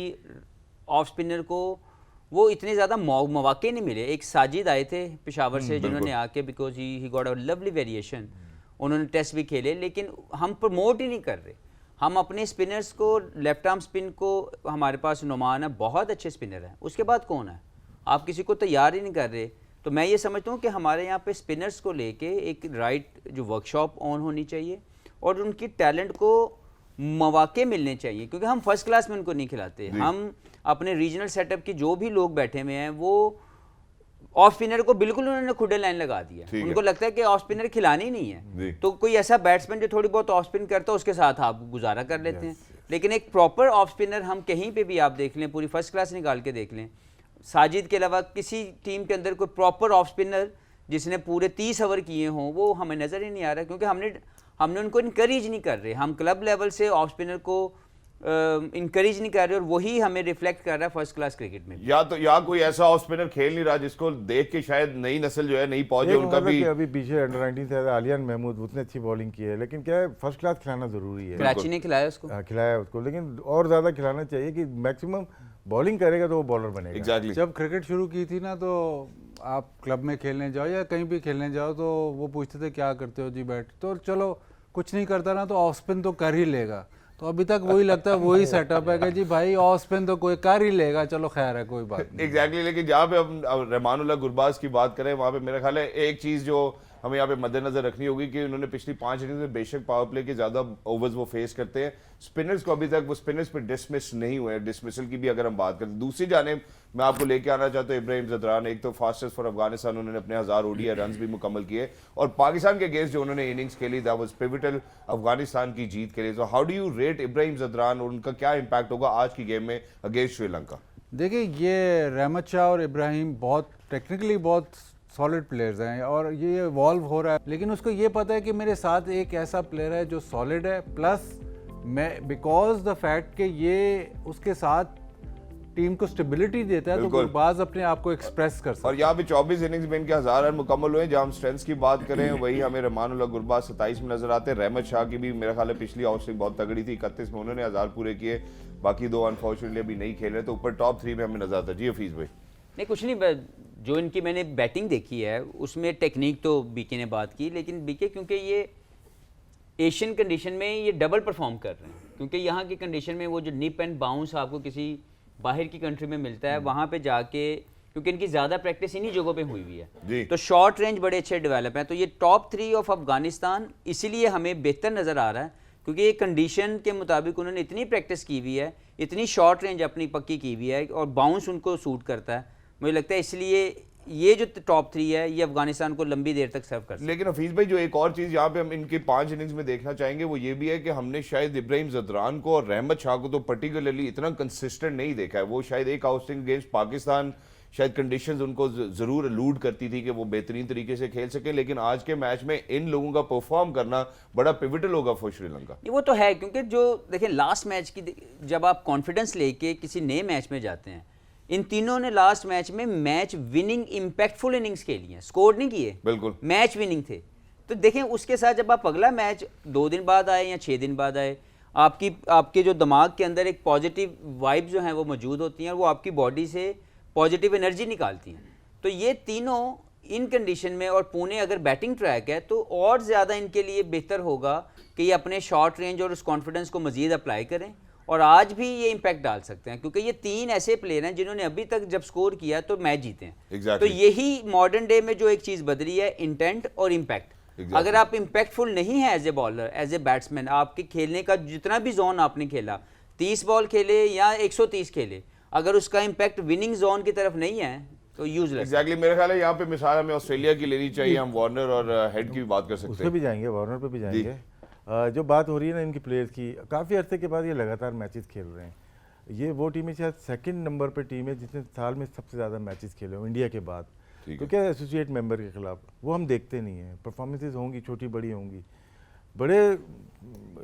ऑफ स्पिनर को वो इतने ज़्यादा मौके नहीं मिले। एक साजिद आए थे पेशावर से जिन्होंने आके, because he got a lovely variation, उन्होंने टेस्ट भी खेले, लेकिन हम प्रमोट ही नहीं कर रहे। हम अपने स्पिनर्स को, लेफ्ट आर्म स्पिन को, हमारे पास नुमान है, बहुत अच्छे स्पिनर हैं, उसके बाद कौन है? आप किसी को तैयार ही नहीं कर रहे। तो मैं ये समझता हूँ कि हमारे यहाँ पे स्पिनर्स को लेके एक राइट जो वर्कशॉप ऑन होनी चाहिए और उनकी टैलेंट को मौके मिलने चाहिए, क्योंकि हम फर्स्ट क्लास में उनको नहीं खिलाते। हम अपने रीजनल सेटअप के जो भी लोग बैठे हुए हैं वो ऑफ स्पिनर को बिल्कुल उन्होंने खुदे लाइन लगा दिया। उनको लगता है कि ऑफ स्पिनर खिलानी ही नहीं है, तो कोई ऐसा बैट्समैन जो थोड़ी बहुत ऑफ स्पिन करता है उसके साथ आप गुजारा कर लेते हैं। लेकिन एक प्रॉपर ऑफ स्पिनर हम कहीं पे भी आप देख लें, पूरी फर्स्ट क्लास निकाल के देख लें, साजिद के अलावा किसी टीम के अंदर कोई प्रॉपर ऑफ स्पिनर जिसने पूरे 30 ओवर किए हों वो हमें नज़र ही नहीं आ रहा, क्योंकि हमने उनको इनकरेज नहीं कर रहे। हम क्लब लेवल से ऑफ स्पिनर को इनकरेज नहीं कर रहे और वही हमें रिफ्लेक्ट कर रहा है फर्स्ट क्लास क्रिकेट में। या कोई ऐसा ऑफ स्पिनर खेल नहीं रहा जिसको देख के शायद नई नस्ल जो है नहीं पहुंचे उनका भी। अभी पीछे अंडर 19 से आलियान महमूद, उसने अच्छी बॉलिंग की है, लेकिन क्या है फर्स्ट क्लास खिलाना जरूरी है। कराची ने खिलाया उसको, खिलाया उसको, लेकिन और ज्यादा खिलाना चाहिए कि मैक्सिमम बॉलिंग करेगा तो वो बॉलर बनेगा। Exactly. जब क्रिकेट शुरू की थी ना, तो आप क्लब में खेलने जाओ या कहीं भी खेलने जाओ तो वो पूछते थे क्या करते हो जी बैट, तो चलो कुछ नहीं करता ना तो ऑफ स्पिन तो कर ही लेगा। तो अभी तक वही लगता है, वही सेटअप है कि जी भाई ऑफ स्पिन तो कोई कर ही लेगा, चलो खैर है कोई बात नहीं। एग्जैक्टली। लेकिन जहाँ पे हम रहमानुल्लाह गुरबाज की बात करें वहाँ पे मेरा ख्याल है एक चीज़ जो हमें यहाँ पे मद्देनजर रखनी होगी कि उन्होंने पिछली 5 इनिंग्स में बेशक पावर प्ले के ज़्यादा ओवर्स वो फेस करते हैं, स्पिनर्स को अभी तक वो स्पिनर्स पे डिसमिस नहीं हुए। डिसमिसल की भी अगर हम बात करें, दूसरी जानिब मैं आपको लेके आना चाहता हूँ इब्राहिम ज़दरान। एक तो फास्टेस्ट फॉर अफगानिस्तान, उन्होंने अपने 1000 ओडीआई रन भी मुकम्मल किए और पाकिस्तान के अगेंस्ट जो उन्होंने इनिंग्स खेली दैट वाज पिवटल अफगानिस्तान की जीत के लिए। तो how do you rate Ibrahim Zadran और उनका क्या इम्पैक्ट होगा आज की गेम में अगेंस्ट श्रीलंका? देखिए, ये रहमत शाह और इब्राहिम बहुत टेक्निकली बहुत सॉलिड प्लेयर्स हैं और ये इवॉल्व हो रहा है, लेकिन उसको ये पता है कि मेरे साथ एक ऐसा प्लेयर है जो सॉलिड है, प्लस मैं बिकॉज द फैक्ट कि ये उसके साथ टीम को स्टेबिलिटी देता है तो गुरबाज अपने आप को एक्सप्रेस कर सकता है। और यहाँ पे 24 इनिंग्स में इनके 1000 रन मुकम्मल हुए। जहाँ हम स्ट्रेंथ्स की बात करें वही हमें रहमानुल्लाह गुरबाज 27 में नजर आते हैं। रहमत शाह की भी मेरा ख्याल है पिछली आउटस्विंग बहुत तगड़ी थी, 31 में उन्होंने 1000 पूरे किए, बाकी 2 अनफॉर्चुनेटली अभी नहीं खेल रहे, तो ऊपर टॉप 3 में हमें नजर आता है। जी हफीज भाई। नहीं कुछ नहीं, जो इनकी मैंने बैटिंग देखी है उसमें टेक्निक तो बीके ने बात की, लेकिन बीके क्योंकि ये एशियन कंडीशन में ये डबल परफॉर्म कर रहे हैं, क्योंकि यहाँ की कंडीशन में वो जो निप एंड बाउंस आपको किसी बाहर की कंट्री में मिलता है, वहाँ पे जाके क्योंकि इनकी ज़्यादा प्रैक्टिस इन्हीं जगहों पे हुई हुई है, तो शॉर्ट रेंज बड़े अच्छे डेवलप हैं। तो ये टॉप 3 ऑफ अफगानिस्तान इसीलिए हमें बेहतर नज़र आ रहा है क्योंकि ये कंडीशन के मुताबिक उन्होंने इतनी प्रैक्टिस की हुई है, इतनी शॉर्ट रेंज अपनी पक्की की हुई है और बाउंस उनको सूट करता है। मुझे लगता है इसलिए ये जो टॉप 3 है ये अफगानिस्तान को लंबी देर तक सर्व कर सकते हैं। लेकिन हफीज भाई जो एक और चीज यहाँ पे हम इनके 5 इनिंग्स में देखना चाहेंगे वो ये भी है कि हमने शायद इब्राहिम जदरान को और रहमत शाह को तो पर्टिकुलरली इतना कंसिस्टेंट नहीं देखा है। वो शायद एक आउटिंग अगेंस्ट पाकिस्तान शायद कंडीशंस उनको जरूर अलूड करती थी कि वो बेहतरीन तरीके से खेल सके, लेकिन आज के मैच में इन लोगों का परफॉर्म करना बड़ा पिविटल होगा फॉर श्रीलंका। ये वो तो है, क्योंकि जो देखें लास्ट मैच की जब आप कॉन्फिडेंस लेके किसी नए मैच में जाते हैं, इन तीनों ने लास्ट मैच में मैच विनिंग इंपैक्टफुल इनिंग्स खेली हैं, स्कोर नहीं किए, बिल्कुल मैच विनिंग थे। तो देखें उसके साथ जब आप अगला मैच 2 दिन बाद आए या 6 दिन बाद आए, आपके जो दिमाग के अंदर एक पॉजिटिव वाइब जो हैं वो मौजूद होती हैं और वो आपकी बॉडी से पॉजिटिव एनर्जी निकालती हैं। तो ये तीनों इन कंडीशन में, और पुणे अगर बैटिंग ट्रैक है तो और ज़्यादा इनके लिए बेहतर होगा कि ये अपने शॉर्ट रेंज और उस कॉन्फिडेंस को मज़ीद अप्लाई करें और आज भी ये इम्पैक्ट डाल सकते हैं, क्योंकि ये 3 ऐसे प्लेयर हैं जिन्होंने अभी तक जब स्कोर किया तो मैच जीते हैं। Exactly. तो यही मॉडर्न डे में जो एक चीज़ बदली है, इंटेंट और इम्पैक्ट। Exactly. अगर आप इम्पैक्टफुल नहीं है as a bowler, as a batsman, आपके खेलने का जितना भी जोन आपने खेला, 30 बॉल खेले या 130 खेले, अगर उसका इम्पैक्ट विनिंग जोन की तरफ नहीं है तो यूजलेस। एग्जैक्टली मेरे ख्याल है यहाँ पे मिसाल हमें ऑस्ट्रेलिया की लेनी चाहिए, हम वार्नर और हेड की भी बात कर उस सकते पर हैं। भी जाएंगे, वार्नर पे भी जाएंगे। जो बात हो रही है ना इनकी प्लेयर्स की, काफ़ी अरसे के बाद ये लगातार मैचेस खेल रहे हैं। ये वो टीम है शायद 2nd नंबर पे टीम है जिसने साल में सबसे ज़्यादा मैचेस खेले हो इंडिया के बाद। ठीक तो है। क्या एसोसिएट मेंबर के खिलाफ वो हम देखते नहीं हैं। परफॉर्मेंसेज होंगी, छोटी बड़ी होंगी, बड़े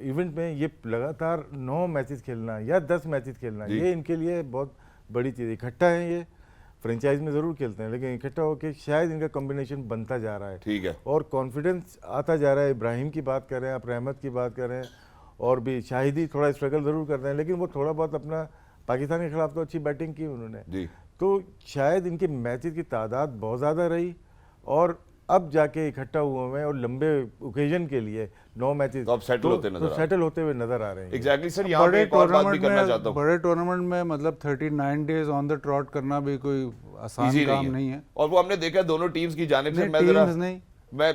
इवेंट में ये लगातार 9 मैचेस खेलना या 10 मैचेस खेलना, जी। ये इनके लिए बहुत बड़ी चीज़। इकट्ठा है, ये फ्रेंचाइज में ज़रूर खेलते हैं लेकिन इकट्ठा होकर शायद इनका कॉम्बिनेशन बनता जा रहा है। ठीक है। और कॉन्फिडेंस आता जा रहा है। इब्राहिम की बात कर रहे हैं आप, रहमत की बात कर रहे हैं, और भी शाहिदी थोड़ा स्ट्रगल ज़रूर कर रहे हैं, लेकिन वो थोड़ा बहुत अपना पाकिस्तान के खिलाफ तो अच्छी बैटिंग की उन्होंने। जी। तो शायद इनके मैचेस की तादाद बहुत ज़्यादा रही और अब जाके इकट्ठा हुए हैं और लंबे ओकेजन के लिए 9 मैचेस तो अब settle होते नजर आ रहे हैं। सेटल होते हुए नजर आ रहे हैं। एग्जैक्टली सर, यहाँ पे एक और बात भी करना चाहता हूँ। बड़े टूर्नामेंट में मतलब 39 डेज ऑन द ट्रॉट करना भी कोई आसान Easy काम नहीं है। और वो हमने देखा दोनों टीम्स की जानिब से। नहीं, मैं जरा teams नहीं।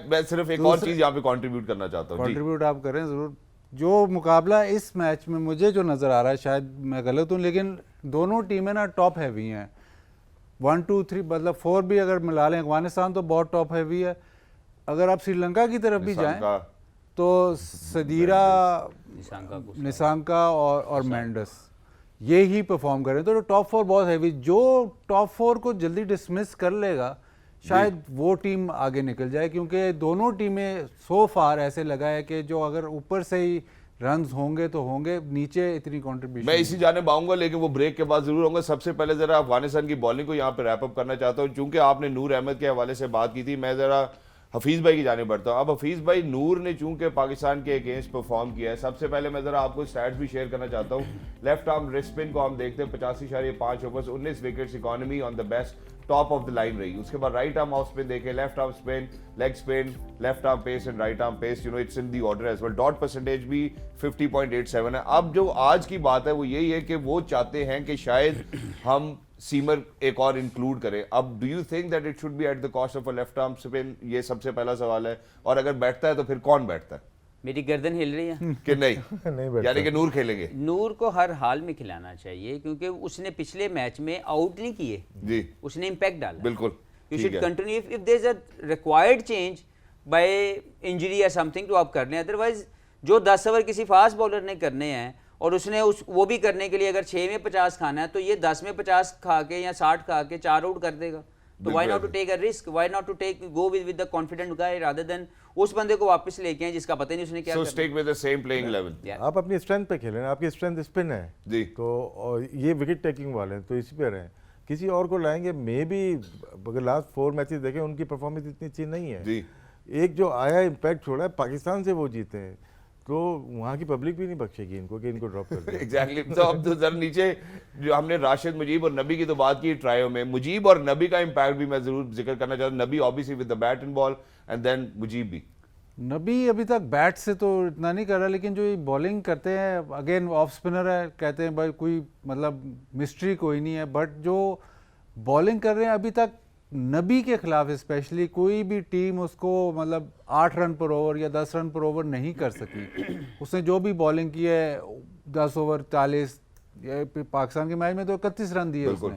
मैं सिर्फ एक और चीज यहाँ पे कंट्रीब्यूट करना चाहता हूँ। जी। कंट्रीब्यूट आप करें ज़रूर। जो मुकाबला इस मैच में मुझे जो नज़र आ रहा है, शायद मैं गलत हूँ, लेकिन दोनों टीमें ना टॉप हैवी हैं। 1 2 3 मतलब 4 भी अगर मिला लें, अफगानिस्तान तो बहुत टॉप हैवी है। अगर आप श्रीलंका की तरफ भी जाएं तो सदीरा, निशांका और मेंडस ये ही परफॉर्म करें तो टॉप 4 बहुत हैवी। जो टॉप 4 को जल्दी डिसमिस कर लेगा शायद वो टीम आगे निकल जाए, क्योंकि दोनों टीमें सो फार ऐसे लगा है कि जो अगर ऊपर से ही रन्स होंगे तो होंगे, नीचे इतनी कंट्रीब्यूशन। मैं इसी जाने आऊंगा लेकिन वो ब्रेक के बाद जरूर होंगे। सबसे पहले जरा अफगानिस्तान की बॉलिंग को यहाँ पे रैप अप करना चाहता हूँ। चूंकि आपने नूर अहमद के हवाले से बात की थी, मैं जरा हफीज भाई की जाने बढ़ता हूँ। अब हफीज भाई, नूर ने चूंकि पाकिस्तान के अगेंस्ट परफॉर्म किया है, सबसे पहले मैं जरा आपको स्टैट्स भी शेयर करना चाहता हूँ। लेफ्ट आर्म रिस्ट स्पिन को हम देखते हैं 85.5 overs, 19 wickets, economy on the best, top of the line रही। उसके बाद राइट आर्म ऑफ स्पिन देखें, left arm spin, leg spin, left arm pace and right arm pace, you know it's in the order as well. Dot percentage भी 50.87 है। अब जो आज की बात है वो यही है कि वो चाहते हैं कि शायद हम सीमर एक और इंक्लूड करें। अब do you think that it should be at the cost of a left arm spin? ये सबसे पहला सवाल है। और अगर बैठता है तो फिर कौन बैठता है? मेरी गर्दन हिल रही है कि नहीं नहीं बैठता। यानी कि नूर खेलेंगे? नूर को हर हाल में खिलाना चाहिए, क्योंकि उसने पिछले मैच में आउट नहीं किए, जी उसने इम्पैक्ट डाला। बिल्कुल। यू ठीक शुड है। Continue if there is a required change by injury या समथिंग तो आप कर लें, अदरवाइज जो 10 ओवर किसी फास्ट बॉलर ने करने हैं और उसने वो भी करने के लिए अगर 6 में 50 खाना है तो ये 10 में 50 खा के या 60 खा के 4 आउट कर देगा। तो why not to take a risk, why not to take go with the confident guy rather than उस बंदे को वापस लेके आए जिसका पता नहीं उसने क्या सो करना। Stick with the same playing level. आप अपनी स्ट्रेंथ पे खेलें, आपकी स्ट्रेंथ स्पिन है जी। तो और ये विकेट टेकिंग वाले हैं तो इसी पे रहें। किसी और को लाएंगे मे बी, अगर लास्ट 4 मैचेस देखें उनकी परफॉर्मेंस इतनी अच्छी नहीं है। जी। एक जो आया इम्पैक्ट छोड़ा है, पाकिस्तान से वो जीते हैं, तो वहाँ की पब्लिक भी नहीं बख्शेगी इनको कि इनको ड्रॉप कर दिया। एग्जैक्टली। तो अब तो जरा नीचे जो हमने राशिद, मुजीब और नबी की तो बात की ट्रायो में, मुजीब और नबी का इम्पैक्ट भी मैं जरूर जिक्र करना चाहता हूँ। Nabi obviously with the bat and ball and then Mujib भी। नबी अभी तक बैट से तो इतना नहीं कर रहा, लेकिन जो ये बॉलिंग करते हैं, अगेन ऑफ स्पिनर है, कहते हैं भाई कोई मतलब मिस्ट्री कोई नहीं है, बट जो बॉलिंग कर रहे हैं अभी तक नबी के खिलाफ स्पेशली कोई भी टीम उसको मतलब 8 रन पर ओवर या 10 रन पर ओवर नहीं कर सकी। उसने जो भी बॉलिंग की है 10 ओवर 40, पाकिस्तान के मैच में तो 31 रन दिए उसने।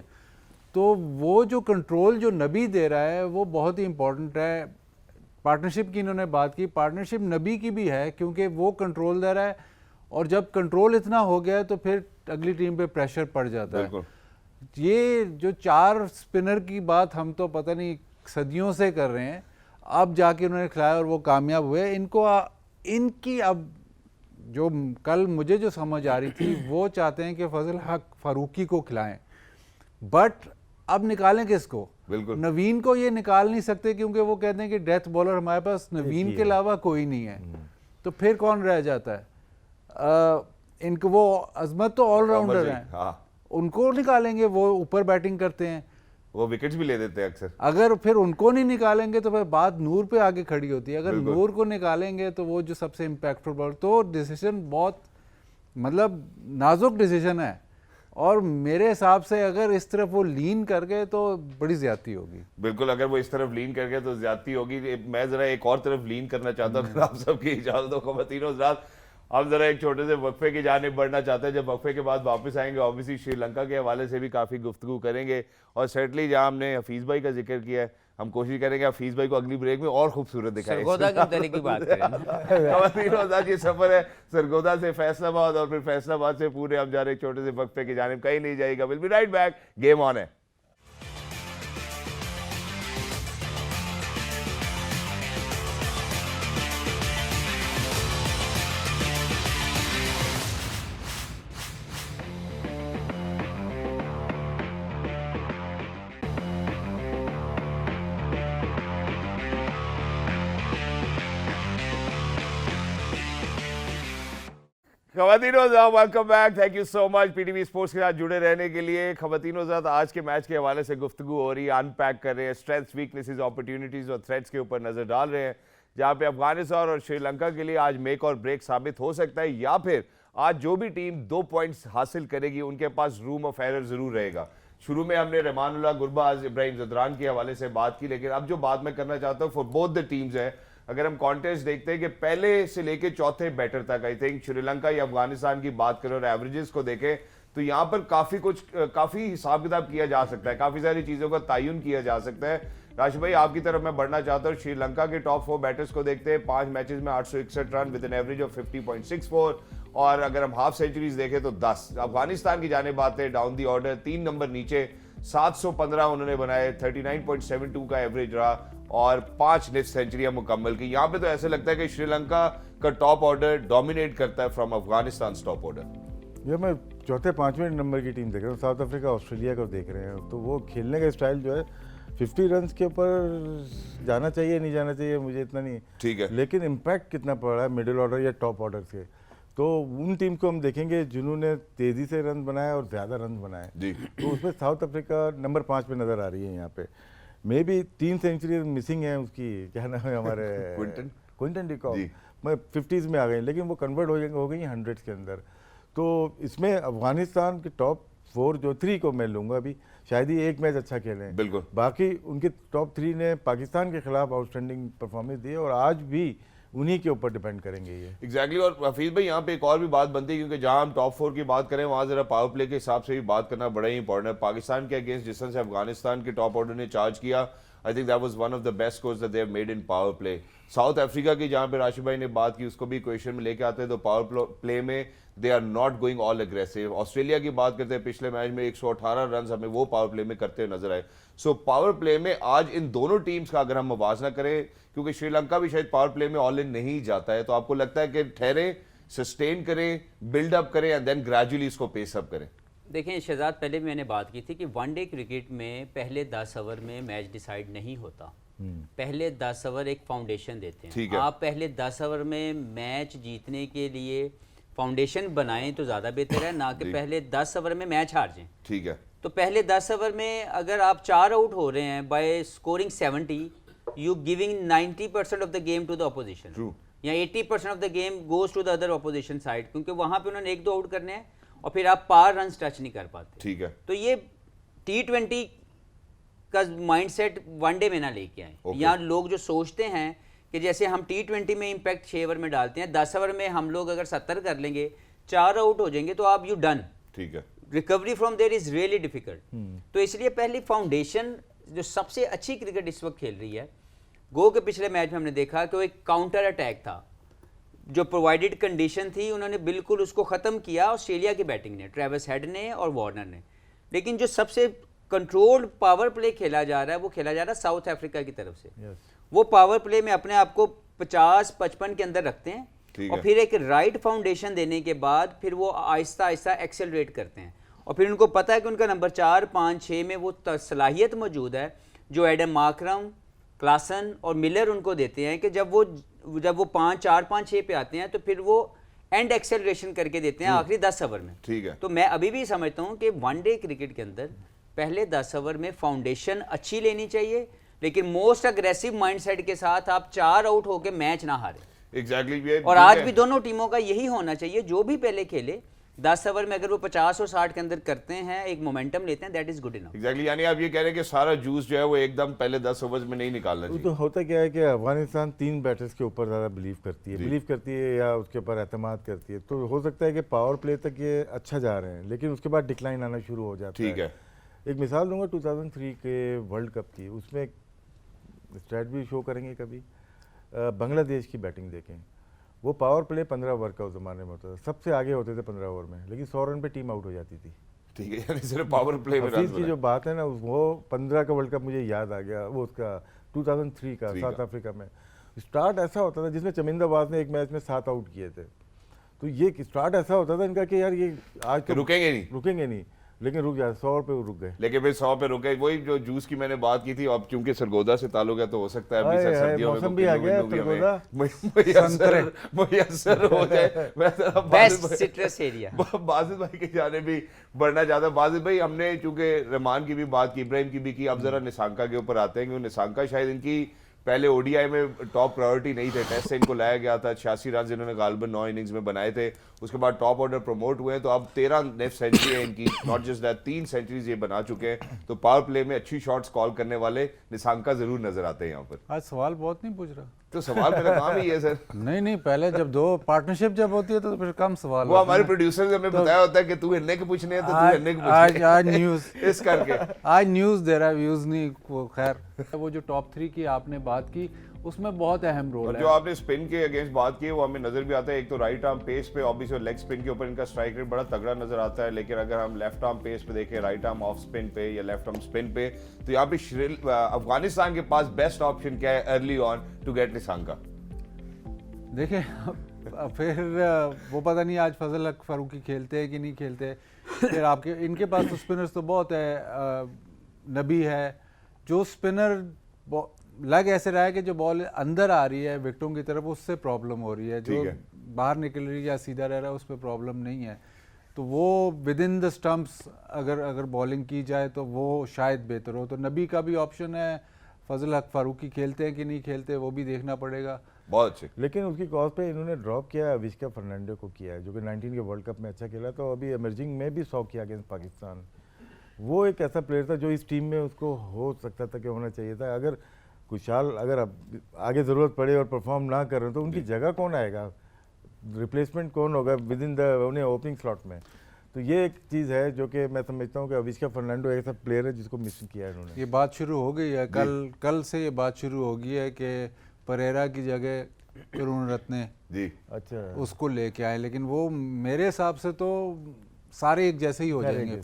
तो वो जो कंट्रोल जो नबी दे रहा है वो बहुत ही इंपॉर्टेंट है। पार्टनरशिप की इन्होंने बात की, पार्टनरशिप नबी की भी है क्योंकि वो कंट्रोल दे रहा है, और जब कंट्रोल इतना हो गया है तो फिर अगली टीम पे प्रेशर पड़ जाता है। ये जो 4 स्पिनर की बात हम तो पता नहीं सदियों से कर रहे हैं, अब जाके उन्होंने खिलाया और वो कामयाब हुए। इनकी अब जो कल मुझे जो समझ आ रही थी वो चाहते हैं कि फजल हक फारूकी को खिलाएं, बट अब निकालें किसको? बिल्कुल नवीन को ये निकाल नहीं सकते क्योंकि वो कहते हैं कि डेथ बॉलर हमारे पास नवीन के अलावा कोई नहीं है, तो फिर कौन रह जाता है? इनको वो अजमत तो ऑलराउंडर हैं, हाँ। उनको निकालेंगे, वो ऊपर बैटिंग करते हैं, वो विकेट्स भी ले देते हैं अक्सर। अगर फिर उनको नहीं निकालेंगे तो फिर बात नूर पे आगे खड़ी होती है। अगर नूर को निकालेंगे तो वो जो सबसे इम्पैक्टफुल बॉलर, तो डिसीजन बहुत मतलब नाजुक डिसीजन है, और मेरे हिसाब से अगर इस तरफ वो लीन कर गए तो बड़ी ज्यादती होगी। बिल्कुल, अगर वो इस तरफ लीन कर गए तो ज्यादती होगी। मैं जरा एक और तरफ लीन करना चाहता हूँ, अगर आप सबकी इजाजत हो खवातीनो हज़रात। हम जरा एक छोटे से वक्फे की जानिब बढ़ना चाहते हैं। जब वक्फे के बाद वापस आएंगे ऑब्वियसली श्रीलंका के हवाले से भी काफ़ी गुफ्तगू करेंगे, और सर्टनली जहाँ हमने हफीज़ भाई का जिक्र किया है, हम कोशिश करेंगे हफीज़ भाई को अगली ब्रेक में और खूबसूरत दिखाएं। सरगोदा के तरीके की बात करें। खवातीनो हज़रात, ये सफ़र है सरगोदा से फैसलाबाद, और फिर फैसलाबाद से पूरे हम जा रहे एक छोटे से वक्फे की जानिब, कहीं नहीं जाएगा। Will be right back, game on है। खवातीनो हज़रात, welcome back. Thank you so much PTV sports के साथ जुड़े रहने के लिए। खवातीनो हज़रात, आज के मैच के हवाले से गुफ्तगू हो रही है, अनपैक कर रहे हैं, स्ट्रेंथ्स, वीकनेसेस, अपॉर्चुनिटीज़ और थ्रेट्स के ऊपर नज़र डाल रहे हैं, जहाँ पे अफगानिस्तान और श्रीलंका के लिए आज मेक और ब्रेक साबित हो सकता है, या फिर आज जो भी टीम 2 पॉइंट्स हासिल करेगी उनके पास रूम ऑफ एरर ज़रूर रहेगा। शुरू में हमने रहमानुल्लाह गुरबाज, इब्राहिम ज़दरान के हवाले से बात की, लेकिन अब जो बात मैं करना चाहता हूँ फॉर बोथ द टीम्स है, अगर हम कॉन्टेस्ट देखते हैं कि पहले से लेके चौथे बैटर तक, आई थिंक श्रीलंका या अफगानिस्तान की बात करें और एवरेजेस को देखें तो यहाँ पर काफ़ी हिसाब किताब किया जा सकता है, काफ़ी सारी चीज़ों का तयन किया जा सकता है। राशिद भाई, आपकी तरफ मैं बढ़ना चाहता हूँ। श्रीलंका के टॉप 4 बैटर्स को देखते हैं, 5 मैचेस में 861 run with an average of 50.64, और अगर हम हाफ सेंचुरीज देखें तो 10। अफगानिस्तान की जाने बात है, डाउन दी ऑर्डर 3 नंबर नीचे, 715 उन्होंने बनाए, 39.72 का एवरेज रहा, और 5 निफ्ट सेंचुरियां मुकम्मल की। यहाँ पे तो ऐसे लगता है कि श्रीलंका का टॉप ऑर्डर डोमिनेट करता है फ्रॉम अफगानिस्तान टॉप ऑर्डर। ये मैं चौथे 5वें नंबर की टीम देख रहा हूँ, साउथ अफ्रीका ऑस्ट्रेलिया को देख रहे हैं, तो वो खेलने का स्टाइल जो है 50 रन के ऊपर जाना चाहिए नहीं जाना चाहिए मुझे इतना नहीं, ठीक है, लेकिन इम्पैक्ट कितना पड़ रहा है मिडिल ऑर्डर या टॉप ऑर्डर से, तो उन टीम को हम देखेंगे जिन्होंने तेज़ी से रन बनाए और ज़्यादा रन बनाए, तो उसमें साउथ अफ्रीका नंबर 5 पे नज़र आ रही है। यहाँ पे मे बी 3 सेंचुरी मिसिंग है उसकी, क्या नाम है हमारे क्विंटन डी कॉक, मैं 50s में आ गई, लेकिन वो कन्वर्ट हो गई 100s के अंदर। तो इसमें अफगानिस्तान के टॉप 4 जो 3 को मैं लूँगा अभी, शायद ही एक मैच अच्छा खेलें, बिल्कुल, बाकी उनके टॉप 3 ने पाकिस्तान के खिलाफ आउटस्टैंडिंग परफॉर्मेंस दी और आज भी उन्हीं के ऊपर डिपेंड करेंगे ये। एग्जैक्टली। और हफीज़ भाई, यहाँ पे एक और भी बात बनती है, क्योंकि जहाँ हम टॉप 4 की बात करें वहाँ जरा पावर प्ले के हिसाब से भी बात करना बड़ा ही इंपॉर्टेंट है। पाकिस्तान के अगेंस्ट जिस तरह से अफगानिस्तान के टॉप ऑर्डर ने चार्ज किया, I think that was one of the best scores that they have made in power play. South Africa की जहाँ पे राशिद भाई ने बात की, उसको भी क्वेश्चन में लेके आते हैं, तो पावर प्ले में they are not going all aggressive. Australia की बात करते हैं, पिछले मैच में 118 रन हमें वो पावर प्ले में करते हुए नजर आए। सो पावर प्ले में आज इन दोनों टीम्स का अगर हम मुवाजना करें, क्योंकि श्रीलंका भी शायद पावर प्ले में ऑल इन नहीं जाता है, तो आपको लगता है कि ठहरे, सस्टेन करें, बिल्डअप करें एंड देन ग्रेजुअली इसको पेस अप करें? देखें शहजाद, पहले भी मैंने बात की थी कि वनडे क्रिकेट में पहले 10 ओवर में मैच डिसाइड नहीं होता। पहले 10 ओवर एक फाउंडेशन देते हैं। ठीक है। आप पहले 10 ओवर में मैच जीतने के लिए फाउंडेशन बनाएं तो ज़्यादा बेहतर है, ना कि पहले 10 ओवर में मैच हार जाएं। ठीक है। तो पहले 10 ओवर में अगर आप 4 आउट हो रहे हैं by scoring 70, you giving 90% of the game to the opposition, True. या 80% of the game goes to the other opposition side, क्योंकि वहां पे उन्होंने 1-2 आउट करने हैं और फिर आप पार रन टच नहीं कर पाते। ठीक है। तो ये T20 का माइंडसेट वनडे में ना लेके आए। Okay. यहाँ लोग जो सोचते हैं कि जैसे हम T20 में इम्पैक्ट 6 ओवर में डालते हैं, 10 ओवर में हम लोग अगर 70 कर लेंगे, 4 आउट हो जाएंगे तो आप यू डन। ठीक है। Recovery from there is really difficult. तो इसलिए पहली फाउंडेशन जो सबसे अच्छी क्रिकेट इस वक्त खेल रही है, गो के पिछले मैच में हमने देखा कि वो एक काउंटर अटैक था, जो प्रोवाइडेड कंडीशन थी उन्होंने बिल्कुल उसको ख़त्म किया ऑस्ट्रेलिया की बैटिंग ने, ट्रेविस हेड ने और वार्नर ने। लेकिन जो सबसे कंट्रोल्ड पावर प्ले खेला जा रहा है वो खेला जा रहा है साउथ अफ्रीका की तरफ से। वो पावर प्ले में अपने आप को 50-55 के अंदर रखते हैं और फिर एक राइट फाउंडेशन देने के बाद फिर वो आहिस्ता आहिस्ता एक्सेलरेट करते हैं और फिर उनको पता है कि उनका नंबर 4, 5, 6 में वो सलाहियत मौजूद है जो एडम मार्करम, क्लासन और मिलर उनको देते हैं कि जब वो 4, 5, 6 पे आते हैं तो फिर वो एंड एक्सेलरेशन करके देते हैं आखिरी 10 ओवर में। ठीक है। तो मैं अभी भी समझता हूँ कि वनडे क्रिकेट के अंदर पहले 10 ओवर में फाउंडेशन अच्छी लेनी चाहिए, लेकिन मोस्ट अग्रेसिव माइंडसेट के साथ आप 4 आउट होकर मैच ना हारे। एग्जैक्टली। और आज भी दोनों टीमों का यही होना चाहिए, जो भी पहले खेले 10 ओवर में अगर वो 50 और 60 के अंदर करते हैं, एक मोमेंटम लेते हैं, that is good enough. Exactly, यानी आप ये कह रहे हैं कि सारा जूस जो है वो एकदम पहले 10 ओवर्स में नहीं निकालना वो चाहिए। तो होता क्या है कि अफगानिस्तान 3 बैटर्स के ऊपर ज़्यादा बिलीव करती है या उसके ऊपर एतमाद करती है। तो हो सकता है कि पावर प्ले तक ये अच्छा जा रहे हैं, लेकिन उसके बाद डिक्लाइन आना शुरू हो जाता है। ठीक है। एक मिसाल दूंगा 2003 के वर्ल्ड कप की, उसमें स्टैट भी शो करेंगे कभी। बांग्लादेश की बैटिंग देखें, वो पावर प्ले 15 ओवर का उस ज़माने में होता था, सबसे आगे होते थे 15 ओवर में, लेकिन 100 रन पे टीम आउट हो जाती थी। ठीक है, यानी सिर्फ पावर प्ले में हफीज की जो बात है ना, वो 15 का वर्ल्ड कप मुझे याद आ गया, वो उसका 2003 का साउथ अफ्रीका में स्टार्ट ऐसा होता था जिसमें चमिंदा वाज ने एक मैच में 7 आउट किए थे। तो ये स्टार्ट ऐसा होता था इनका कि यार ये आज तो रुकेंगे नहीं, लेकिन रुक जाए, 100 पे रुक गए। लेकिन फिर 100 पे रुके। वही जो जूस की मैंने बात की थी, अब चूंकि सरगोदा से ताल्लुक है तो हो सकता है अभी सर्दियों में मौसम भी आ गया, सरगोदा मुयस्सर हो जाए। Best citrus area. बाजिद भाई के जाने भी बढ़ना चाहता है। बाजिद भाई, हमने चूंकि रहमान की भी बात की, इब्राहिम की भी की, अब जरा निशांका के ऊपर आते हैं कि निशांका शायद इनकी पहले ओडीआई में टॉप प्रायोरिटी नहीं थे। टेस्ट से इनको लाया गया था, 86 रन इन्होंने गालबन 9 इनिंग्स में बनाए थे। उसके बाद टॉप ऑर्डर प्रमोट हुए हैं, तो अब 13 नेक्स्ट सेंचुरी है इनकी। नॉट जस्ट दैट, 3 सेंचुरीज ये बना चुके हैं। तो पावर प्ले में अच्छी शॉट्स कॉल करने वाले निशांका जरूर नजर आते हैं यहाँ पर। आज सवाल बहुत नहीं पूछ रहा। तो सवाल मेरा काम ही है सर। नहीं, पहले जब 2 पार्टनरशिप जब होती है तो फिर कम सवाल। वो हमारे प्रोड्यूसर ने हमें बताया होता है कि तू इन्ने के पूछने हैं तो तू इन्ने के पूछने। आज न्यूज़ इस करके आज न्यूज़ दे रहा है, व्यूज़ नहीं। खैर, वो जो टॉप 3 की आपने बात की उसमें बहुत अहम रोल है। जो आपने स्पिन के अगेंस्ट बात की है वो हमें नजर भी आता है। एक तो राइट आर्म पेस पे ऑब्वियसली लेग स्पिन के ऊपर इनका स्ट्राइक रेट बड़ा तगड़ा नजर आता है, लेकिन अगर हम लेफ्ट आर्म पेस पे देखें, राइट आर्म ऑफ स्पिन पे या लेफ्ट आर्म स्पिन पे, तो यहाँ पे अफगानिस्तान के पास बेस्ट ऑप्शन क्या है early on to get Nissanka? देखिए, फिर वो पता नहीं आज फजल हक फारूकी खेलते हैं कि नहीं खेलते। फिर आपके इनके पास तो स्पिनर्स तो बहुत है। नबी है जो स्पिनर लग ऐसे रहा है कि जो बॉल अंदर आ रही है विकेटों की तरफ, उससे प्रॉब्लम हो रही है। जो बाहर निकल रही है या सीधा रह रहा है उस पर प्रॉब्लम नहीं है। तो वो विद इन द स्टंप्स अगर बॉलिंग की जाए तो वो शायद बेहतर हो। तो नबी का भी ऑप्शन है। फजल हक फारूकी खेलते हैं कि नहीं खेलते वो भी देखना पड़ेगा। बहुत अच्छे। लेकिन उसकी कॉज पे इन्होंने ड्रॉप किया है, अविष्का फर्नांडो को किया है, जो कि 19 के वर्ल्ड कप में अच्छा खेला। तो अभी इमर्जिंग में भी 100 किया अगेंस्ट पाकिस्तान। वो एक ऐसा प्लेयर था जो इस टीम में उसको हो सकता था कि होना चाहिए था। अगर खुशहाल अगर अब आगे ज़रूरत पड़े और परफॉर्म ना कर रहे तो उनकी जगह कौन आएगा, रिप्लेसमेंट कौन होगा विद इन द उन्हें ओपनिंग स्लॉट में? तो ये एक चीज़ है जो कि मैं समझता हूँ कि अविष्का फर्नांडो एक ऐसा प्लेयर है जिसको मिस किया है इन्होंने। ये बात शुरू हो गई है, कल से ये बात शुरू हो गई है कि परेरा की जगह करुण रत्ने जी अच्छा उसको लेके आए। लेकिन वो मेरे हिसाब से तो सारे एक जैसे ही हो जाएंगे।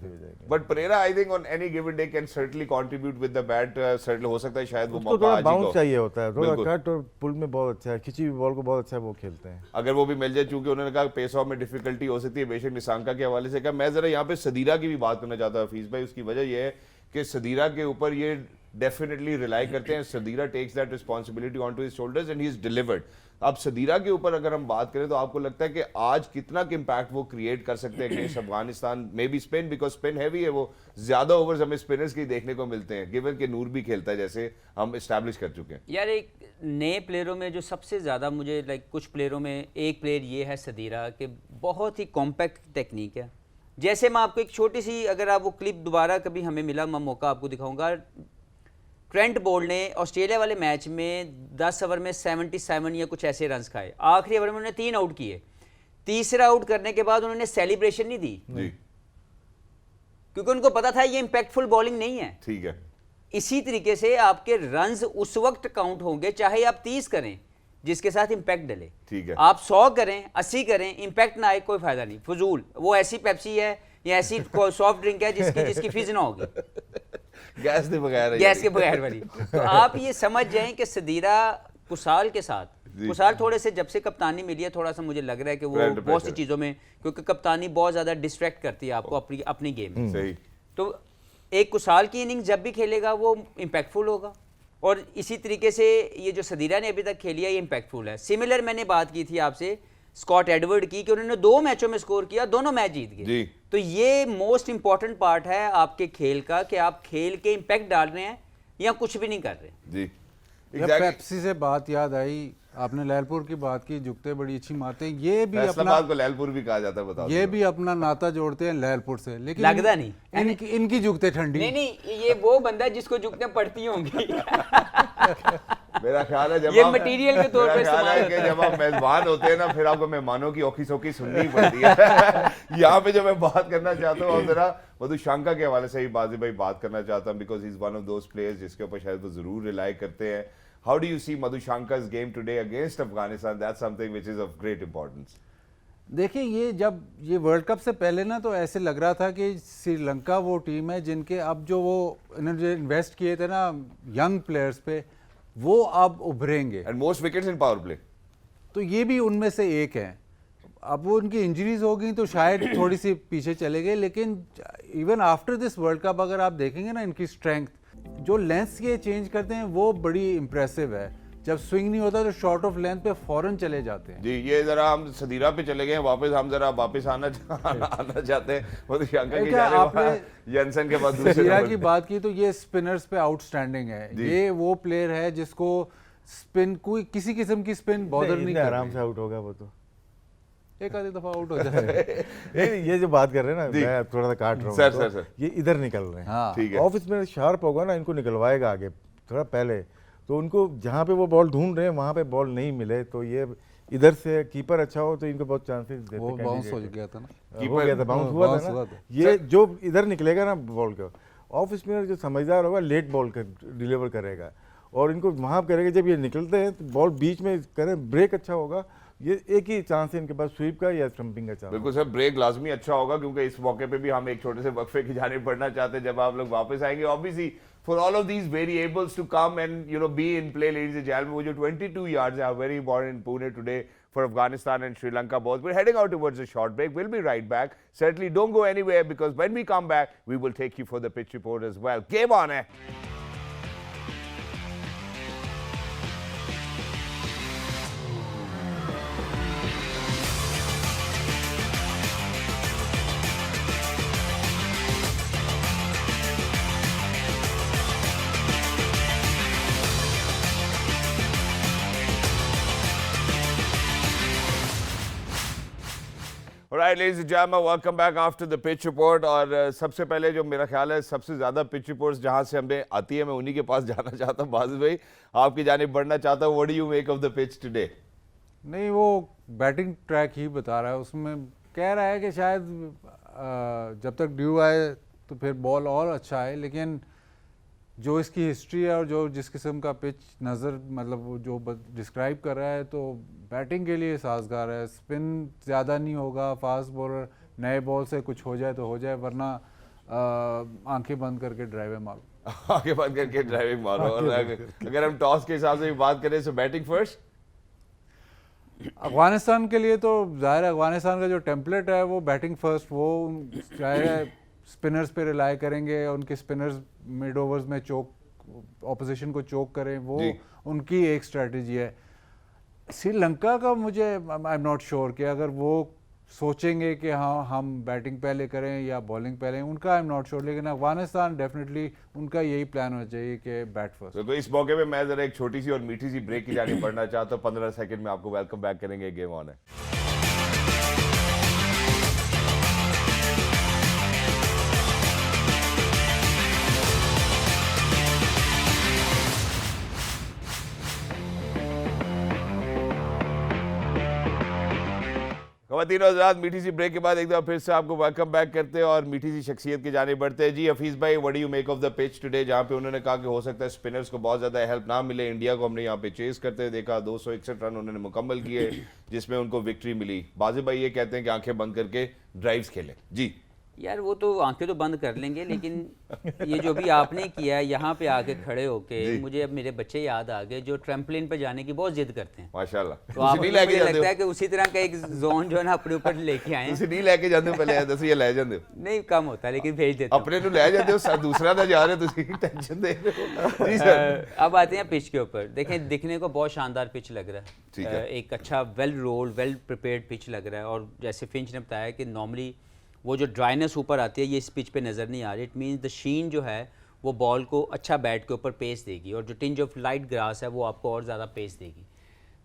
But Perera I think on any given day can certainly contribute with the bat. Certainly हो सकता है शायद वो मौका आज ही बाउंस चाहिए होता है, थोड़ा कट और पुल में बहुत अच्छा है, खिंची हुई बॉल को बहुत अच्छा वो खेलते हैं। अगर वो भी मिल जाए, चूंकि उन्होंने कहा पेस ऑफ में डिफिकल्टी हो सकती है बेशक निशांका के हवाले से। क्या मैं जरा यहाँ पे सदीरा की भी बात करना चाहता हूँ हफीज भाई। उसकी वजह यह है कि सदीरा के ऊपर ये डेफिनेटली रिलाई करते हैं। Sadeera takes that responsibility on to his shoulders and he is delivered. अब सदीरा के ऊपर अगर हम बात करें तो आपको लगता है कि आज कितना इम्पैक्ट वो क्रिएट कर सकते हैं against Afghanistan? May be spin, because spin heavy है, वो ज्यादा ओवर्स हमें स्पिनर्स के देखने को मिलते हैं, गिवन के नूर भी खेलता है जैसे हम एस्टैब्लिश कर चुके हैं। यार एक नए प्लेयरों में जो सबसे ज़्यादा मुझे कुछ प्लेयरों में एक प्लेयर ये है सदीरा कि बहुत ही कॉम्पैक्ट टेक्निक है। जैसे मैं आपको एक छोटी सी, अगर आप वो क्लिप दोबारा कभी हमें मिला, मैं मौका आपको दिखाऊंगा। ट्रेंट बोल्ट ने ऑस्ट्रेलिया वाले मैच में 10 ओवर में 77 या कुछ ऐसे रन्स खाए। आखिरी ओवर में उन्होंने 3 आउट किए। तीसरा आउट करने के बाद उन्होंने सेलिब्रेशन नहीं दी। क्योंकि उनको पता था ये इंपैक्टफुल बॉलिंग नहीं है। ठीक है, इसी तरीके से आपके रन्स उस वक्त काउंट होंगे चाहे आप 30 करें जिसके साथ इंपैक्ट डले। ठीक है। आप 100 करें, 80 करें, इंपैक्ट ना आए, कोई फायदा नहीं, फजूल। वो ऐसी पेप्सी है या ऐसी सॉफ्ट ड्रिंक है जिसकी फीस ना होगी, गैस के बगैर, गैस के बगैर वाली। तो आप ये समझ जाएं कि सदीरा कुसाल के साथ, कुसाल थोड़े से जब से कप्तानी मिली है थोड़ा सा मुझे लग रहा है कि वो Under बहुत सी pressure। चीज़ों में, क्योंकि कप्तानी बहुत ज़्यादा डिस्ट्रैक्ट करती है आपको अपनी गेम में। सही। तो एक कुसाल की इनिंग जब भी खेलेगा वो इम्पैक्टफुल होगा, और इसी तरीके से ये जो सदीरा ने अभी तक खेली है ये इम्पैक्टफुल है। सिमिलर मैंने बात की थी आपसे स्कॉट एडवर्ड की कि उन्होंने 2 मैचों में स्कोर किया, दोनों मैच जीत जी। गए। तो ये मोस्ट इंपॉर्टेंट पार्ट है आपके खेल का कि आप खेल के इम्पैक्ट डाल रहे हैं या कुछ भी नहीं कर रहे। जी, जब पेप्सी से बात याद आई, आपने लैलपुर की बात की, जुगते बड़ी अच्छी मारते हैं, ये भी अपना, फैसलाबाद को लैलपुर भी कहा जाता है, बताओ। ये भी अपना नाता जोड़ते हैं लैलपुर से, लेकिन लगता नहीं। इनकी जुगते ठंडी। नहीं, ये वो बंदा है जिसको जुगते पड़ती होंगी। मेरा ख्याल है जब ये आप- मटेरियल के तौर मेरा पे ख्याल है इस्तेमाल कि जब आप मेजबान होते हैं ना, फिर आपको मेहमानों की औखी सौखी सुननी पड़ती है। यहाँ पे जो मैं बात करना चाहता हूँ, जरा मधुशंका के हवाले से ही बाजी भाई बात करना चाहता हूँ, because he is one of those players जिसके ऊपर शायद वो जरूर रिलाई करते हैं। How do you see Madushanka's game today against Afghanistan? That's something which is of great importance. देखिए, ये जब ये वर्ल्ड कप से पहले ना तो ऐसे लग रहा था कि श्रीलंका वो टीम है जिनके अब जो वो इन्होंने जो इन्वेस्ट किए थे ना यंग प्लेयर्स पे, वो अब उभरेंगे, and most wickets in power play. तो ये भी उनमें से एक है। अब वो उनकी इंजरीज हो गई तो शायद थोड़ी सी पीछे चले गए, लेकिन even after this world cup अगर आप देखेंगे ना, इनकी स्ट्रेंथ जो लेंथ के चेंज करते हैं वो बड़ी इंप्रेसिव है। जब स्विंग नहीं होता तो शॉर्ट ऑफ लेंथ पे फौरन चले जाते हैं। जी, ये जरा हम सदीरा पे चले गए वापस, हम जरा वापस आना चाहते हैं मधुशंका की क्या जानिब। आपने जंसन के बाद दूसरे सदीरा नंबर की पे। बात की तो ये स्पिनर्स पे आउटस्टैंडिंग है। जी। ये वो प्लेयर है जिसको स्पिन, कोई किसी किस्म की स्पिन बॉदर नहीं आराम करती। से आउट होगा वो तो। एक आधी दफा आउट हो जाए। नहीं, ये जो बात कर रहे हैं ना, मैं थोड़ा सा काट रहा हूँ सर, तो सर, सर। ये इधर निकल रहे हैं। हाँ। ठीक है। ऑफिस में शार्प होगा ना, इनको निकलवाएगा आगे थोड़ा पहले, तो उनको जहाँ पे वो बॉल ढूंढ रहे हैं वहाँ पे बॉल नहीं मिले, तो ये इधर से कीपर अच्छा हो तो इनको बहुत चांसेस देते वो हैं बाउंस हो candidate। गया था ना। हो गया था, बाउंस हुआ बाउंस था हुआ ना। था। ये जो इधर निकलेगा ना बॉल का, ऑफ स्पिनर जो समझदार होगा लेट बॉल डिलीवर करेगा, और इनको वहाँ करेगा जब ये निकलते हैं तो बॉल बीच में करें, ब्रेक अच्छा होगा। ये एक ही चांस है इनके पास, स्वीप का या स्टंपिंग का चांस। बिल्कुल सर, ब्रेक लाजमी अच्छा होगा, क्योंकि इस मौके पे भी हम एक छोटे से वक्फे की जानिब बढ़ना चाहते हैं जब आप लोग वापस आएंगे। Obviously for all of these variables to come and be in play, ladies and gentleman, वो जो 22 yards are very important in Pune today for Afghanistan and Sri Lanka both. We're heading out towards a short break. We'll be right back. Certainly don't go anywhere, because when we come back, we will take you for the pitch report as well. Game on, eh? Alright, ladies and gentlemen, welcome back after the pitch report. और सबसे पहले जो मेरा ख्याल है सबसे ज़्यादा pitch reports जहाँ से हमें आती है, मैं उन्हीं के पास जाना चाहता हूँ। बाजिल भाई, आपकी जानिब बढ़ना चाहता हूँ। What do you make of the pitch today? नहीं, वो बैटिंग ट्रैक ही बता रहा है, उसमें कह रहा है कि शायद जब तक ड्यू आए तो फिर बॉल और अच्छा है, लेकिन जो इसकी हिस्ट्री है और जो जिस किस्म का पिच नज़र मतलब वो जो डिस्क्राइब कर रहा है, तो बैटिंग के लिए साजगार है। स्पिन ज़्यादा नहीं होगा, फास्ट बॉलर नए बॉल से कुछ हो जाए तो हो जाए, वरना आंखें बंद करके ड्राइवें मारो। आगे बंद करके ड्राइविंग मारो। और अगर हम टॉस के हिसाब से भी बात करें तो बैटिंग फर्स्ट। अफगानिस्तान के लिए तो ज़ाहिर है अफगानिस्तान का जो टेम्पलेट है वो बैटिंग फर्स्ट, वो ज़ाहिर है स्पिनर्स पे रिलाई करेंगे, उनके स्पिनर्स मिड ओवर्स में चोक ऑपोजिशन को चोक करें, वो जी। उनकी एक स्ट्रेटजी है। श्रीलंका का मुझे आई एम नॉट श्योर कि अगर वो सोचेंगे कि हाँ हम बैटिंग पहले करें या बॉलिंग पहले, उनका आई एम नॉट श्योर, लेकिन अफगानिस्तान डेफिनेटली उनका यही प्लान होना चाहिए कि बैट फर्स्ट। तो इस मौके पे मैं जरा एक छोटी सी और मीठी सी ब्रेक की जानिब बढ़ना चाहता हूँ। 15 सेकंड में आपको वेलकम बैक करेंगे। गेम ऑन है। ख़वातीन और हज़रात, मीठी सी ब्रेक के बाद एक बार फिर से आपको वेलकम बैक करते हैं और मीठी सी शख्सियत की जाने बढ़ते हैं। जी हफीज़ भाई, what do you make of the pitch today, जहाँ पे उन्होंने कहा कि हो सकता है स्पिनर्स को बहुत ज़्यादा हेल्प ना मिले। इंडिया को हमने यहाँ पे चेस करते हुए देखा, 261 रन उन्होंने मुकम्मल किए जिसमें उनको विक्ट्री मिली। बाज़ी भाई ये कहते हैं कि आंखें बंद करके ड्राइव्स खेलें। जी यार वो तो आंखें तो बंद कर लेंगे, लेकिन ये जो भी आपने किया यहाँ पे आके खड़े होके, मुझे अब मेरे बच्चे याद आ गए जो ट्रैम्पलिन पे जाने की बहुत जिद करते हैं। माशाल्लाह। तो आप, मुझे लगता है कि उसी तरह का एक जोन जो है ना अपने ऊपर लेके आए। ਤੁਸੀਂ नहीं लैके जाते हो, पहले दसो ये लै जाते हो? नहीं कम होता है, लेकिन भेज देता हूं। अपने लै जाते हो, दूसरा ना जा रहे हो, तुसी टेंशन दे रहे हो। जी सर। अब आते हैं पिच के ऊपर। देखें, दिखने को बहुत शानदार पिच लग रहा ठीक है, है। एक अच्छा well rolled well prepared pitch लग रहा है। और जैसे फिंच ने बताया कि नॉर्मली वो जो ड्राइनेस ऊपर आती है ये इस पिच पे नज़र नहीं आ रही। इट मीन्स द शीन जो है वो बॉल को अच्छा बैट के ऊपर पेस देगी, और जो टिंज ऑफ लाइट ग्रास है वो आपको और ज़्यादा पेस देगी।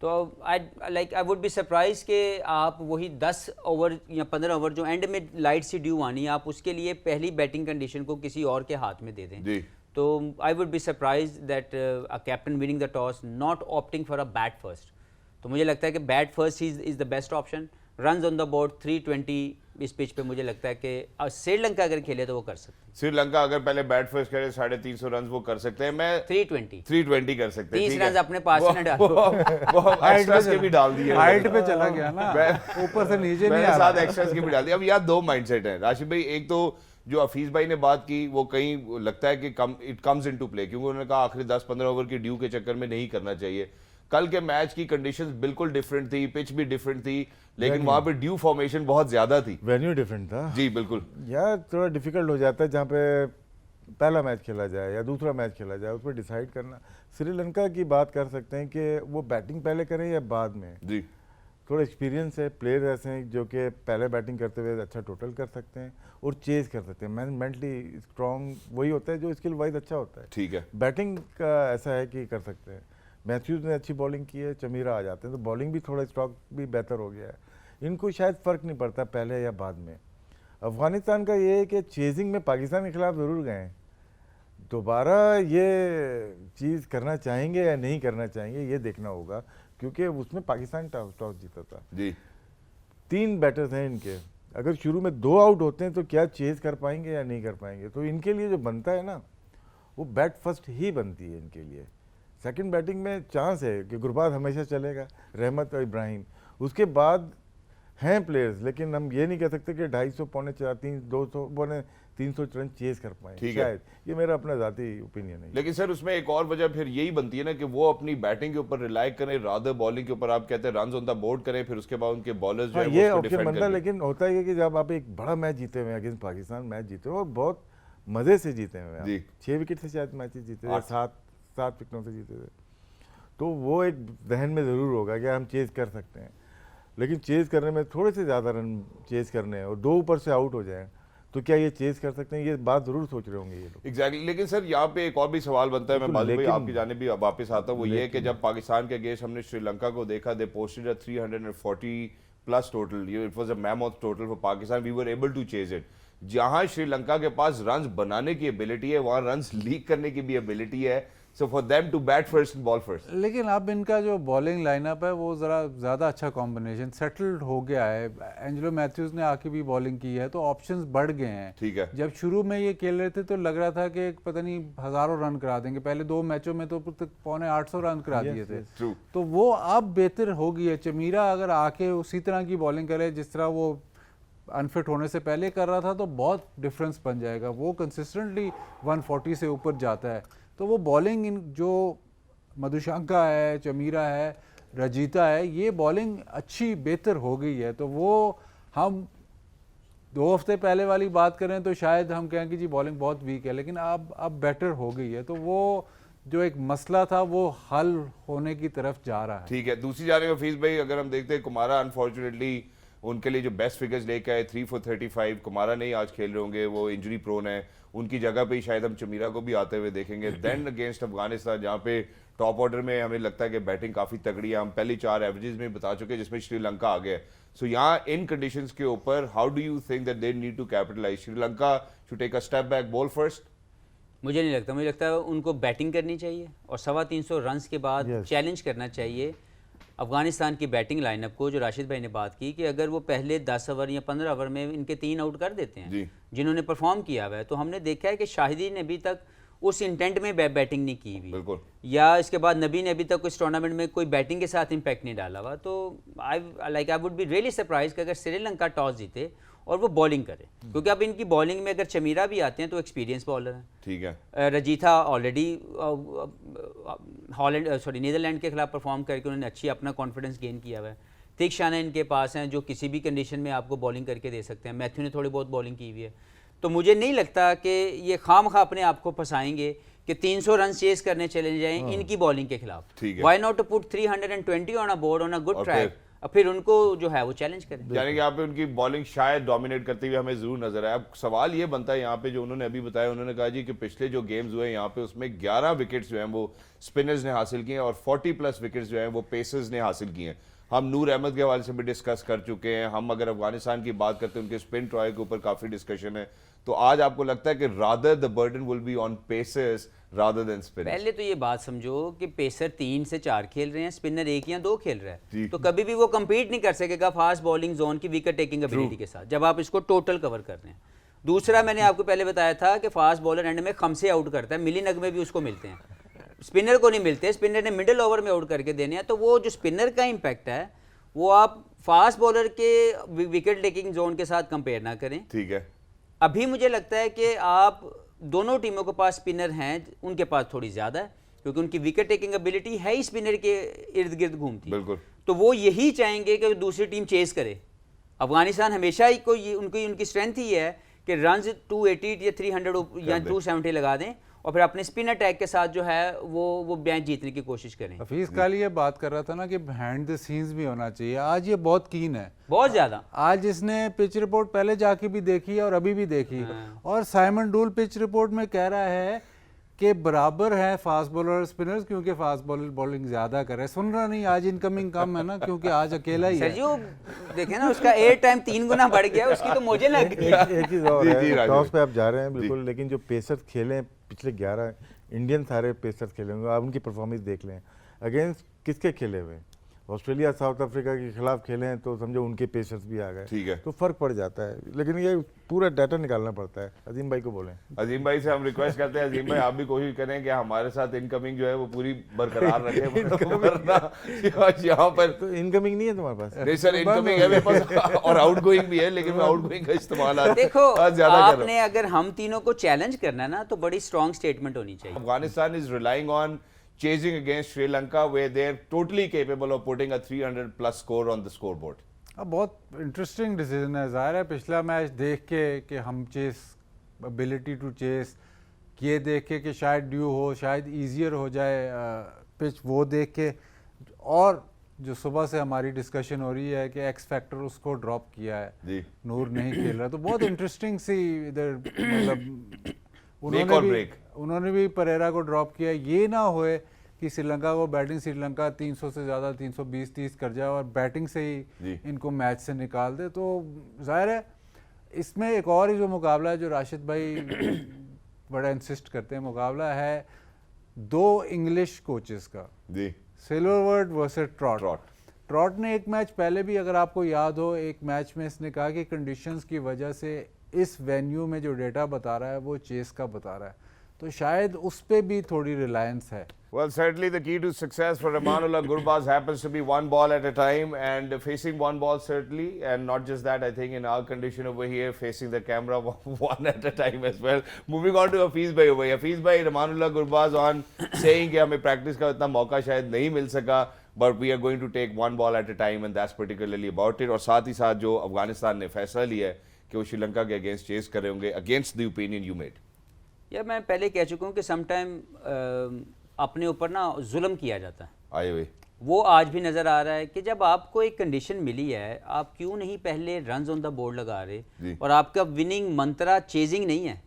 तो आई वुड बी सरप्राइज कि आप वही 10 ओवर या 15 ओवर जो एंड में लाइट सी ड्यू आनी है, आप उसके लिए पहली बैटिंग कंडीशन को किसी और के हाथ में दे दें। जी। तो I would be surprise that a captain winning the toss not opting for a bat first. तो मुझे लगता है कि bat first is the best option. Runs on the board 320 इस पिच पे मुझे लगता है कि श्रीलंका अगर खेले तो वो कर सकते हैं। श्रीलंका अगर पहले बैट फर्स्ट करे 350 रन वो कर सकते हैं। मैं 320 कर सकते हैं। 30 ठीक है। रन अपने पास से न डालो। वो हम एक्स्ट्रास के भी डाल दिए, हाइट पे चला गया ना, ऊपर से नीचे नहीं मैंने आ साथ रहा। एक्स्ट्रास के भी डाल दिए। अब यार दो माइंडसेट है राशिद भाई। एक तो जो हफीज भाई ने बात की वो कहीं लगता है कि इट कम्स इनटू प्ले, क्योंकि उन्होंने कहा आखिरी 10-15 ओवर की ड्यू के चक्कर में नहीं करना चाहिए। कल के मैच की कंडीशंस बिल्कुल डिफरेंट थी, पिच भी डिफरेंट थी, लेकिन वहां पे ड्यू फॉर्मेशन बहुत ज्यादा थी। वेन्यू डिफरेंट था जी बिल्कुल। यार थोड़ा डिफिकल्ट हो जाता है जहाँ पे पहला मैच खेला जाए या दूसरा मैच खेला जाए, उस पर डिसाइड करना। श्रीलंका की बात कर सकते हैं कि वो बैटिंग पहले करें या बाद में। जी थोड़ा एक्सपीरियंस है, प्लेयर ऐसे हैं जो कि पहले बैटिंग करते हुए अच्छा टोटल कर सकते हैं और चेज कर सकते हैं। मेंटली स्ट्रॉन्ग वही होता है जो स्किल वाइज अच्छा होता है। ठीक है। बैटिंग का ऐसा है कि कर सकते हैं। मैथ्यूज ने अच्छी बॉलिंग की है, चमीरा आ जाते हैं, तो बॉलिंग भी थोड़ा स्ट्रोक भी बेहतर हो गया है। इनको शायद फ़र्क नहीं पड़ता पहले या बाद में। अफगानिस्तान का ये है कि चेजिंग में पाकिस्तान के खिलाफ ज़रूर गए हैं, दोबारा ये चीज़ करना चाहेंगे या नहीं करना चाहेंगे ये देखना होगा, क्योंकि उसमें पाकिस्तान टॉस जीता था। जी 3 बैटर्स हैं इनके, अगर शुरू में 2 आउट होते हैं तो क्या चेज कर पाएंगे या नहीं कर पाएंगे। तो इनके लिए जो बनता है ना वो बैट फर्स्ट ही बनती है इनके लिए। सेकंड बैटिंग में चांस है कि गुरबाज हमेशा चलेगा, रहमत और इब्राहिम, उसके बाद हैं प्लेयर्स, लेकिन हम ये नहीं कह सकते कि 250 पौने 4 200 पौने 300 रन चेज कर पाए। ठीक है। शायद ये मेरा अपना ज़ाती ओपिनियन है। लेकिन सर उसमें एक और वजह फिर यही बनती है ना कि वो अपनी बैटिंग के ऊपर रिलाई करें, रादर बॉलिंग के ऊपर आप कहते हैं रन ऑन द बोर्ड करें, फिर उसके बाद उनके बॉलर्स जो हाँ, है ये वो उसको ऑप्शन डिफेंड बनता है। करें। लेकिन होता है कि जब आप एक बड़ा मैच जीते हुए अगेंस्ट पाकिस्तान मैच जीते हो और बहुत मज़े से जीते हुए आप, जी। 6 विकेट से शायद मैचेस जीते थे, 8 7 विकेटों से जीते थे, तो वो एक जहन में ज़रूर होगा कि हम चेज कर सकते हैं। लेकिन चेज करने में थोड़े से ज़्यादा रन चेज करने हैं और 2 ऊपर से आउट हो जाए तो क्या ये चेज कर सकते हैं, ये बात ज़रूर सोच रहे होंगे ये लोग। एग्जैक्टली। लेकिन सर यहाँ पे एक और भी सवाल बनता है, मैं बाजू भाई लेकिन- आपकी जाने भी वापस आता हूँ, वो ये है कि जब पाकिस्तान के अगेंस्ट हमने श्रीलंका को देखा, they posted a 340 plus total, it was a mammoth total for Pakistan, we were able to chase it. जहां श्रीलंका के पास रन्स बनाने की एबिलिटी है वहां रन्स लीक करने की भी एबिलिटी है, so for them to bat first and bowl first. लेकिन अब इनका जो बॉलिंग लाइनअप है वो ज़रा ज़्यादा अच्छा कॉम्बिनेशन सेटल्ड हो गया है। एंजेलो मैथ्यूज़ ने आके भी बॉलिंग की है तो ऑप्शंस बढ़ गए हैं। ठीक है। जब शुरू में ये खेल रहे थे तो लग रहा था कि पता नहीं हज़ारों रन करा देंगे, पहले 2 मैचों में तो पौने 800 रन करा दिए थे। ट्रू। तो वो अब बेहतर हो गई है। चमीरा अगर आके उसी तरह की बॉलिंग करे जिस तरह वो अनफिट होने से पहले कर रहा था तो बहुत डिफरेंस बन जाएगा। वो कंसिस्टेंटली 140 से ऊपर जाता है। तो वो बॉलिंग इन जो मधुशंका है, चमीरा है, रजीता है, ये बॉलिंग अच्छी बेहतर हो गई है। तो वो हम 2 हफ्ते पहले वाली बात करें तो शायद हम कहें कि जी बॉलिंग बहुत वीक है, लेकिन अब बेटर हो गई है। तो वो जो एक मसला था वो हल होने की तरफ जा रहा है। ठीक है। दूसरी जाने हफीज भाई अगर हम देखते हैं कुमारा अनफॉर्चुनेटली उनके लिए जो बेस्ट फिगर्स लेके आए 3 for 35, कुमारा नहीं आज खेल रहे होंगे, वो इंजरी प्रोन है, उनकी जगह पे ही शायद हम चमीरा को भी आते हुए देखेंगे। देन अगेंस्ट अफगानिस्तान जहाँ पे टॉप ऑर्डर में हमें लगता है कि बैटिंग काफ़ी तगड़ी है, हम पहली 4 एवरेजेस में बता चुके हैं जिसमें श्रीलंका आ गया। सो यहाँ इन कंडीशंस के ऊपर how do you think that they need to capitalize, Sri Lanka should take a step back, bowl first? मुझे नहीं लगता, मुझे लगता है उनको बैटिंग करनी चाहिए और 325 रन्स के बाद Yes. चैलेंज करना चाहिए अफगानिस्तान की बैटिंग लाइनअप को, जो राशिद भाई ने बात की कि अगर वो पहले 10 ओवर या 15 ओवर में इनके 3 आउट कर देते हैं जी। जिन्होंने परफॉर्म किया हुआ है, तो हमने देखा है कि शाहिदी ने अभी तक उस इंटेंट में बैटिंग नहीं की हुई, बिल्कुल। या इसके बाद नबी ने अभी तक इस टूर्नामेंट में कोई बैटिंग के साथ इम्पैक्ट नहीं डाला हुआ। तो I would be really surprise कि अगर श्रीलंका टॉस जीते और वो बॉलिंग करे, क्योंकि अब इनकी बॉलिंग में अगर चमीरा भी आते हैं तो एक्सपीरियंस बॉलर हैं। ठीक है। रजीथा ऑलरेडी नीदरलैंड के खिलाफ परफॉर्म करके उन्होंने अच्छी अपना कॉन्फिडेंस गेन किया हुआ है। तीक्षाना इनके पास हैं जो किसी भी कंडीशन में आपको बॉलिंग करके दे सकते हैं। मैथ्यू ने थोड़ी बहुत बॉलिंग की हुई है। तो मुझे नहीं लगता कि ये खामखा अपने आप को फंसाएंगे कि 300 रन चेस करने चले जाएं इनकी बॉलिंग के खिलाफ। ठीक है। Why not to put 320 on a board on a good और ट्रैक, और फिर उनको जो है वो चैलेंज करें। यानी कि यहाँ पे उनकी बॉलिंग शायद डोमिनेट करते हुए हमें जरूर नजर आया। अब सवाल ये बनता है यहाँ पे, जो उन्होंने अभी बताया, उन्होंने कहा जी कि पिछले जो गेम्स हुए यहाँ पे उसमें 11 विकेट्स जो हैं वो स्पिनर्स ने हासिल किए हैं और 40+ विकेट्स जो हैं वो पेसर्स ने हासिल किए हैं। हम नूर अहमद के हवाले से भी डिस्कस कर चुके हैं। हम अगर अफगानिस्तान की बात करते हैं, उनके स्पिन ट्रायल के ऊपर काफ़ी डिस्कशन है। तो आज आपको लगता है कि rather the burden will be on pacers rather than spinners? पहले तो ये बात समझो कि पेसर 3 से 4 खेल रहे हैं, स्पिनर 1 या 2 खेल रहा जी। है, तो कभी भी वो compete नहीं कर सकेगा फास्ट बॉलिंग जोन की विकेट टेकिंग एबिलिटी के साथ, जब आप इसको टोटल कवर कर रहे हैं। दूसरा, मैंने आपको पहले बताया था कि फास्ट बॉलर एंड में खमसे आउट करता है, मिली नगमे भी उसको मिलते हैं, स्पिनर को नहीं मिलते। स्पिनर ने मिडिल ओवर में आउट करके देने हैं। तो वो जो स्पिनर का इम्पैक्ट है वो आप फास्ट बॉलर के विकेट टेकिंग जोन के साथ कंपेयर ना करें। ठीक है। अभी मुझे लगता है कि आप दोनों टीमों के पास स्पिनर हैं, उनके पास थोड़ी ज़्यादा है, क्योंकि उनकी विकेट टेकिंग एबिलिटी है ही स्पिनर के इर्द गिर्द घूमती है। बिल्कुल। तो वो यही चाहेंगे कि दूसरी टीम चेस करे। अफगानिस्तान हमेशा ही कोई उनकी स्ट्रेंथ ही है कि रन्स 280 या 300 या 270 लगा दें और फिर अपने स्पिन अटैक के साथ जो है वो मैच जीतने की कोशिश करें। हफीज काली ये बात कर रहा था ना कि हैंड द सीन्स भी होना चाहिए। आज ये बहुत कीन है, बहुत ज़्यादा। आज इसने पिच रिपोर्ट पहले जाके भी देखी है और अभी भी देखी। और साइमन डूल पिच रिपोर्ट में कह रहा है कि बराबर है फास्ट बॉलर और स्पिनर्स, क्योंकि फास्ट बॉलर बॉलिंग ज्यादा कर रहे हैं। सुन रहा नहीं, आज इनकमिंग कम है ना, क्योंकि आज अकेला ही है। सर जी वो देखें ना, उसका एयर टाइम 3 गुना बढ़ गया, उसकी तो मुझे लग गई। एक चीज़ और जी, है, राजू टॉस पे आप जा रहे हैं बिल्कुल, लेकिन जो पेसर्स खेले हैं पिछले 11 इंडियन सारे पेसर्स खेले होंगे, आप उनकी परफॉर्मेंस देख लें। अगेंस्ट किसके खेले हुए? ऑस्ट्रेलिया साउथ अफ्रीका के खिलाफ खेले हैं, तो समझो उनके पेसर्स भी आ गए। ठीक है। तो फर्क पड़ जाता है, लेकिन ये पूरा डाटा निकालना पड़ता है। अजीम भाई को बोलें। अजीम भाई से हम रिक्वेस्ट करते हैं, अजीम भाई आप भी कोशिश करें कि हमारे साथ इनकमिंग जो है वो पूरी बरकरार रखें, वरना यहाँ पर तो इनकमिंग नहीं है तुम्हारे पास? नहीं सर, इनकमिंग है मेरे पास और आउटगोइंग भी है, लेकिन मैं आउटगोइंग का इस्तेमाल देखो ज्यादा कर रहा आपने अगर हम तीनों को चैलेंज करना है ना, तो बड़ी स्ट्रॉन्ग स्टेटमेंट होनी चाहिए। Afghanistan is relying on chasing against Sri Lanka, where they're totally capable of putting a 300+ score on the scoreboard. अब बहुत इंटरेस्टिंग डिसीजन है। ज़ाहिर है पिछला मैच देख के कि हम चेस एबिलिटी टू चेस, ये देख के कि शायद ड्यू हो, शायद ईजियर हो जाए पिच, वो देख के, और जो सुबह से हमारी डिस्कशन हो रही है कि एक्स फैक्टर उसको ड्रॉप किया है, जी। नूर नहीं खेल रहा, तो बहुत इंटरेस्टिंग सी इधर मतलब उन्होंने भी परेरा को ड्रॉप किया। ये ना होए कि श्रीलंका को बैटिंग, श्रीलंका 300 से ज़्यादा 320-30 कर जाए और बैटिंग से ही इनको मैच से निकाल दे। तो जाहिर है इसमें एक और ही जो मुकाबला है, जो राशिद भाई बड़ा इंसिस्ट करते हैं, मुकाबला है 2 इंग्लिश कोचेस का, जी। Silverwood versus Trott. ट्रॉट ने एक मैच पहले भी, अगर आपको याद हो, एक मैच में इसने कहा कि कंडीशंस की वजह से इस वेन्यू में जो डेटा बता रहा है वो चेस का बता रहा है, तो शायद उस पे भी थोड़ी रिलायंस है। Well, certainly the key to success for Rahmanullah Gurbaz happens to be one ball at a time, and facing one ball certainly, and not just that, I think in our condition over here, facing the camera one at a time as well. Moving on to Hafiz bhai over here. Hafiz bhai, Rahmanullah Gurbaz on saying कि हमें practice का इतना मौका शायद नहीं मिल सका, but we are going to take one ball at a time, and that's particularly about it. और साथ ही साथ जो अफगानिस्तान ने फैसला लिया है कि वो श्रीलंका के अगेंस्ट चेस कर रहे होंगे, against the opinion you made. या मैं पहले कह चुका हूँ कि समटाइम अपने ऊपर ना जुल्म किया जाता है, आए हुए वो आज भी नज़र आ रहा है कि जब आपको एक कंडीशन मिली है, आप क्यों नहीं पहले रन्स ऑन द बोर्ड लगा रहे, और आपका विनिंग मंत्रा चेजिंग नहीं है,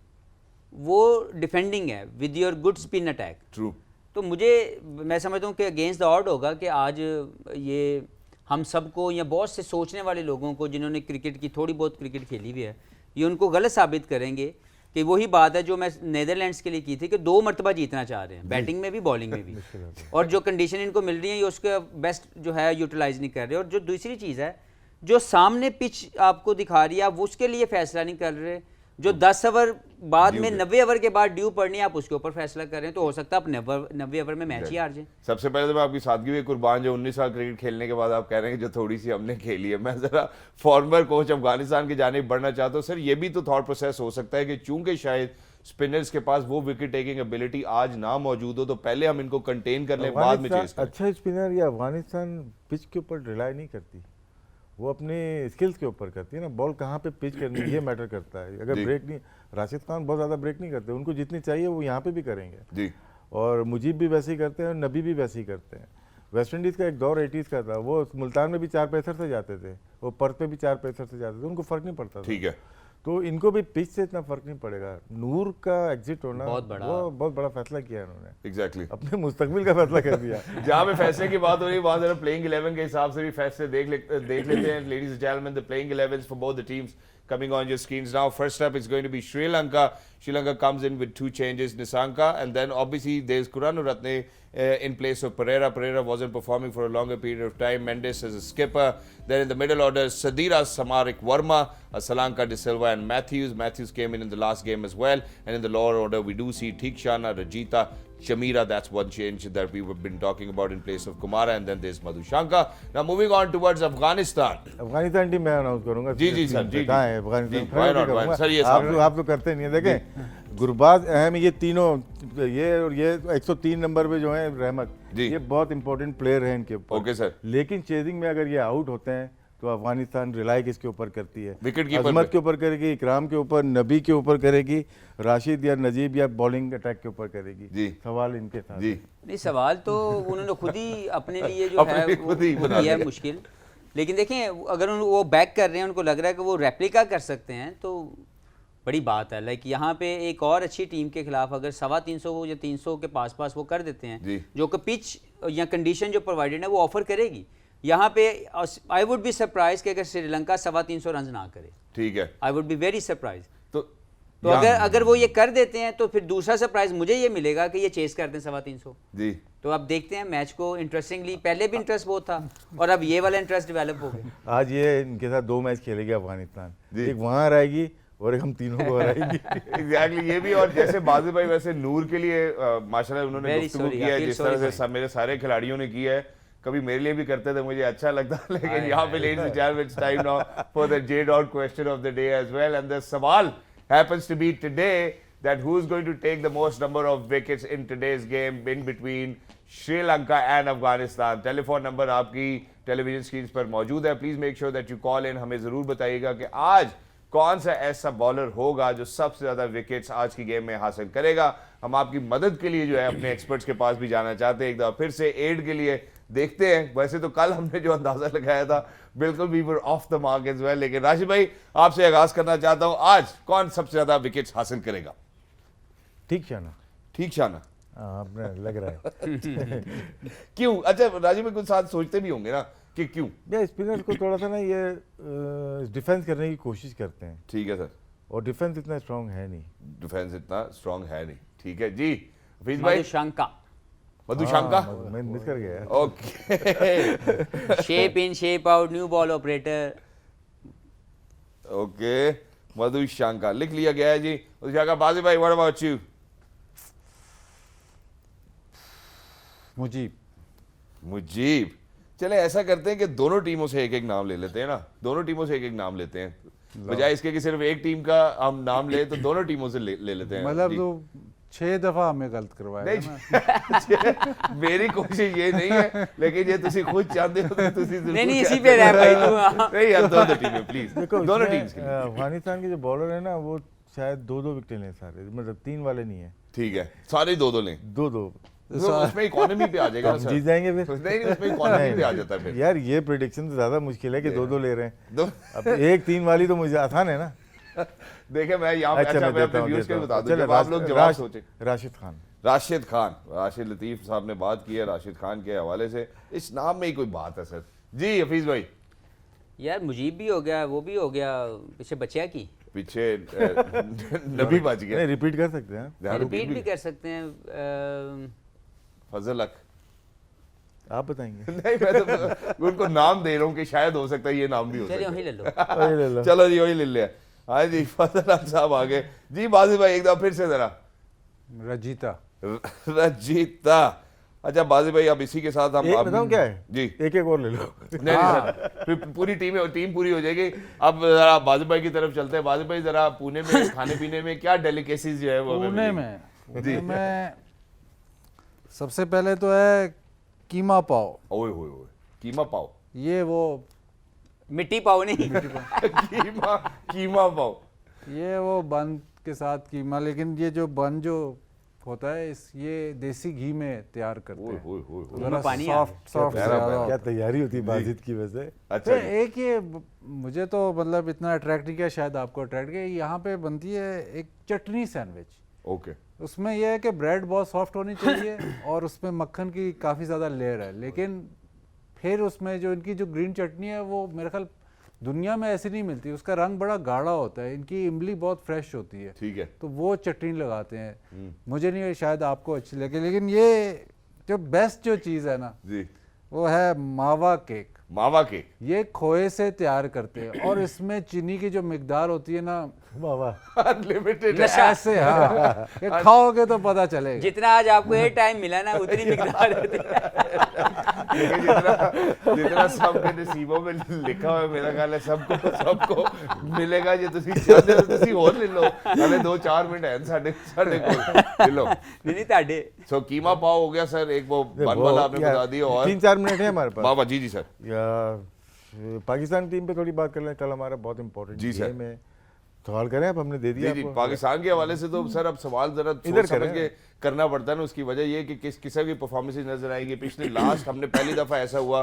वो डिफेंडिंग है with your good spin attack. True. तो मैं समझता हूँ कि अगेंस्ट द ऑड होगा कि आज ये हम सबको या बहुत से सोचने वाले लोगों को जिन्होंने क्रिकेट की थोड़ी बहुत क्रिकेट खेली हुई है, ये उनको गलत साबित करेंगे कि वही बात है जो मैं नीदरलैंड्स के लिए की थी कि 2 मरतबा जीतना चाह रहे हैं, बैटिंग में भी बॉलिंग में भी, और जो कंडीशन इनको मिल रही है ये उसके बेस्ट जो है यूटिलाइज नहीं कर रहे। और जो दूसरी चीज़ है, जो सामने पिच आपको दिखा रही है, आप उसके लिए फैसला नहीं कर रहे। जो 10 ओवर बाद में 90 ओवर के बाद ड्यू पड़नी है, आप उसके ऊपर फैसला कर रहे हैं, तो हो सकता है आप 90 ओवर में मैच ही हार जाए। सबसे पहले तो मैं आपकी सादगी में कुर्बान, जो 19 साल क्रिकेट खेलने के बाद आप कह रहे हैं कि जो थोड़ी सी हमने खेली है। मैं जरा फॉर्मर कोच अफगानिस्तान की जानिब बढ़ना चाहता हूँ। सर, ये भी तो थॉट प्रोसेस हो सकता है कि चूंकि शायद स्पिनर्स के पास वो विकेट टेकिंग एबिलिटी आज ना मौजूद हो, तो पहले हम इनको कंटेन कर लें, बाद में चेस करें। अच्छा स्पिनर या अफगानिस्तान पिच के ऊपर रिलाई नहीं करती, वो अपने स्किल्स के ऊपर करती है ना। बॉल कहाँ पे पिच करनी है ये मैटर करता है। अगर ब्रेक नहीं, राशिद खान बहुत ज़्यादा ब्रेक नहीं करते, उनको जितनी चाहिए वो यहाँ पे भी करेंगे जी। और मुजीब भी वैसे ही करते हैं और नबी भी वैसे ही करते हैं। वेस्ट इंडीज़ का एक दौर 80s का था, वो मुल्तान में भी 4 पेसर से जाते थे, वो पर्थ पे भी 4 पेसर से जाते थे, उनको फ़र्क नहीं पड़ता था। ठीक है, तो इनको भी पिच से इतना फर्क नहीं पड़ेगा। नूर का एग्जिट होना बहुत बड़ा, वो बहुत बड़ा फैसला किया इन्होंने, एग्जैक्टली। अपने मुस्तकबिल का फैसला कर दिया। जहाँ पे फैसले की बात हो रही है वहाँ जरा प्लेइंग 11 के हिसाब से भी फैसले देख लेते हैं। Ladies and gentleman, the playing 11s for both the teams coming on your screens now. First up is going to be Sri Lanka. Sri Lanka comes in with 2 changes, Nissanka, and then obviously there's Kuranurathne in place of Pereira. Pereira wasn't performing for a longer period of time. Mendes as a skipper. Then in the middle order, Sadira, Samarik, Verma, Salanka, De Silva and Matthews. Matthews came in the last game as well. And in the lower order, we do see Theekshana, Rajita, Shamira. That's one change that we've been talking about in place of Kumara. And then there's Madhushanka. Now moving on towards Afghanistan. Afghanistan team मैं announce करूंगा। जी जी sir, जी कहाँ है Afghanistan? why not, why not? Sir ये आप तो करते नहीं है। देखें, गुरबाज अहम, ये तीनों, ये और ये 103 नंबर पे जो है रहमत, ये बहुत इंपॉर्टेंट प्लेयर है इनके ऊपर। Okay sir. लेकिन चेजिंग में अगर ये आउट होते हैं तो अफगानिस्तान रिलाई किसके ऊपर करती है? विकेट कीपर अजमत के ऊपर करेगी, इकराम के ऊपर, नबी के ऊपर करेगी, राशिद या नजीब या बॉलिंग अटैक के ऊपर करेगी। जी। सवाल इनके साथ जी। नहीं, सवाल तो उन्होंने खुद ही अपने लिए जो है वो किया है मुश्किल। लेकिन देखें, अगर वो बैक कर रहे हैं, उनको लग रहा है कि वो रेप्लिका कर सकते हैं, तो बड़ी बात है। लाइक यहाँ पे एक और अच्छी टीम के खिलाफ अगर 325 या 300 के पास वो कर देते हैं, जो कि पिच या कंडीशन जो प्रोवाइडेड है वो ऑफर करेगी, यहाँ पे आई वुड बी सरप्राइज कि अगर श्रीलंका 325 रन ना करे। ठीक है, I would be very surprise. तो अगर वो ये कर देते हैं तो फिर दूसरा सरप्राइज मुझे ये मिलेगा कि ये चेस करते हैं 325 जी। तो अब देखते हैं मैच को इंटरेस्टिंगली। पहले भी इंटरेस्ट बहुत था और अब ये वाला इंटरेस्ट डेवलप हो गया। आज ये इनके साथ 2 मैच खेलेगी अफगानिस्तान, एक वहाँ हराएगी और एक हम तीनों को हराएगी। एग्जैक्टली, ये भी। और जैसे बाज़ी भाई वैसे नूर के लिए माशाल्लाह उन्होंने गुफ्तगू किया है, जिस तरह से मेरे सारे खिलाड़ियों ने किया है। कभी मेरे लिए भी करते थे, मुझे अच्छा लगता, लेकिन यहाँ पे ladies and gentleman, it's time now for the J dot question of the day as well, and the सवाल happens to be today that who's going to take the most number of wickets in today's game in between Sri Lanka and Afghanistan. Telephone number आपकी television screen पर मौजूद है। Please make sure that you call in. हमें जरूर बताइएगा कि आज कौन सा ऐसा बॉलर होगा जो सबसे ज्यादा विकेट्स आज की गेम में हासिल करेगा। हम आपकी मदद के लिए जो है अपने एक्सपर्ट्स के पास भी जाना चाहते हैं, एक दफा फिर से एड के लिए देखते हैं। वैसे तो कल हमने जो अंदाजा लगाया था बिल्कुल we were off the mark as well, लेकिन राशिद भाई आपसे आगाज करना चाहता हूं, आज कौन सबसे ज्यादा विकेट्स हासिल करेगा? Theekshana आपने लग रहा है। क्यों? अच्छा राजीव भाई कुछ साथ सोचते भी होंगे ना कि क्यों? या स्पिनर्स को थोड़ा सा ना ये डिफेंस करने की कोशिश करते हैं। ठीक है सर। और डिफेंस इतना स्ट्रांग है नहीं। डिफेंस इतना स्ट्रांग है नहीं। ठीक है जी। हफीज भाई, मधुशंका मैं मिस कर गया। Okay. Shape in shape out new ball operator. Okay, Madushanka लिख लिया गया है जी। मधुशंका, बाजी भाई व्हाट अबाउट यू? मुजीब। चले ऐसा करते हैं कि दोनों टीमों से एक एक नाम ले लेते हैं ना, दोनों टीमों से एक एक नाम लेते हैं, बजाय इसके कि सिर्फ एक टीम का हम नाम ले, तो दोनों टीमों से ले लेते हैं। मतलब तो 6 दफा हमें गलत करवाया नहीं। मेरी कोशिश ये नहीं है, लेकिन ये तुसी खुद चाहते हो तो तुसी जरूर नहीं इसी पे रह भाई तू। नहीं यार, दोनों टीमें प्लीज, दोनों टीम्स के लिए। अफगानिस्तान के जो बॉलर है ना वो शायद 2-2 विकेट लें सारे, मतलब 3 वाले नहीं है। ठीक है, सारे 2-2 लें। 2-2 उसमें इकोनॉमी पे आ जाएगा ना सर। जीत जाएंगे फिर। नहीं, उसमें इकोनॉमी पे आ जाता है फिर। यार ये प्रेडिक्शन तो ज्यादा मुश्किल है कि 2-2 ले रहे हैं। अब 1-3 वाली तो मुझे आसान है ना। देखिए मैं यहाँ अच्छा मैं अपने देता हूँ, व्यूअर्स को बता दूं, चलो, जब आप लोग जवाब सोचे। राशिद खान। राशिद लतीफ साहब ने बात की है राशिद खान के हवाले से। इस नाम में ही कोई बात है सर। जी हफीज भाई। यार मुजीब भी हो गया, वो भी हो गया, पीछे बचिया की पीछे नबी बच गया। नहीं रिपीट कर सकते हैं हाँ, रिपीट भी कर सकते हैं। फजल हक। आप बताएंगे। नहीं मैं तो उनको नाम दे रहा हूँ कि शायद हो सकता है ये नाम भी हो चलिए सकता वही ले लो। वही ले लो। है। चलो जी वही ले लिया। हाँ जी फजल हक साहब आगे जी। बाजी भाई एक दफा फिर से जरा। रजीता। रजीता। अच्छा बाजी भाई अब इसी के साथ हम एक बताऊं क्या है जी एक और ले लो। नहीं सर फिर पूरी टीम पूरी हो जाएगी। अब जरा बाजी भाई की तरफ चलते हैं। बाजी भाई जरा पुणे में खाने पीने में क्या डेलिकेसीज जो है वो हमें पुणे मिलेंगी? में सबसे पहले तो है कीमा पाव। ओए होए होए कीमा पाव। ये वो मिट्टी पाव नहीं। कीमा पाव। ये वो बन के साथ कीमा, लेकिन ये जो बन जो होता है ये देसी घी में तैयार करते ओए हैं। होए होए होए। मुंह में पानी आ सॉफ्ट प्यारा ज्यादा प्यारा। होता क्या है। तैयारी होती है बाजिद की वजह से। अच्छा तो जी। एक ये मुझे तो मतलब इतना अट्रैक्ट नहीं किया, शायद आपको अट्रैक्ट किया। यहाँ पे बनती है एक चटनी सैंडविच। ओके उसमें यह है कि ब्रेड बहुत सॉफ्ट होनी चाहिए और उसमें मक्खन की काफ़ी ज़्यादा लेयर है, लेकिन फिर उसमें जो इनकी जो ग्रीन चटनी है वो मेरे ख्याल दुनिया में ऐसी नहीं मिलती। उसका रंग बड़ा गाढ़ा होता है, इनकी इमली बहुत फ्रेश होती है, ठीक है। तो वो चटनी लगाते हैं। मुझे नहीं, शायद आपको अच्छी लगे, लेकिन ये जो बेस्ट जो चीज़ है ना जी वो है मावा केक। मावा केक। ये खोए से तैयार करते हैं और इसमें चीनी की जो मिकदार होती है ना, वाह वाह। अनलिमिटेड। ऐसे हाँ कि खाओगे तो पता चलेगा। जितना आज आपको ये टाइम मिला ना उतनी मिकदार होती है। लेकिन जितना सबके नसीबों में लिखा हुआ है मेरा ख्याल है सबको मिलेगा। जे ਤੁਸੀਂ ਚਾਹਦੇ ਹੋ ਤੁਸੀਂ ਹੋਰ ਲੈ ਲਓ। ਹਲੇ 2-4 ਮਿੰਟ ਹੈ ਸਾਡੇ ਕੋਲ। ले लो। नहीं ताड़े। सो कीमा पाव हो गया सर। एक वो बन वाला आपने बता दिया और 3-4 मिनट है हमारे पास। बाबा जी जी सर। या पाकिस्तान टीम पे थोड़ी बात कर लें। कल हमारा बहुत इंपॉर्टेंट जी सर। गेम है। सवाल करें अब हमने दे दिया जी जी आपको। पाकिस्तान के हवाले से तो सर अब सवाल जरा इधर सोच समझ करें। के करना पड़ता है ना। उसकी वजह ये कि किसी की परफॉर्मेंस नजर आएगी। पिछले लास्ट हमने पहली दफा ऐसा हुआ,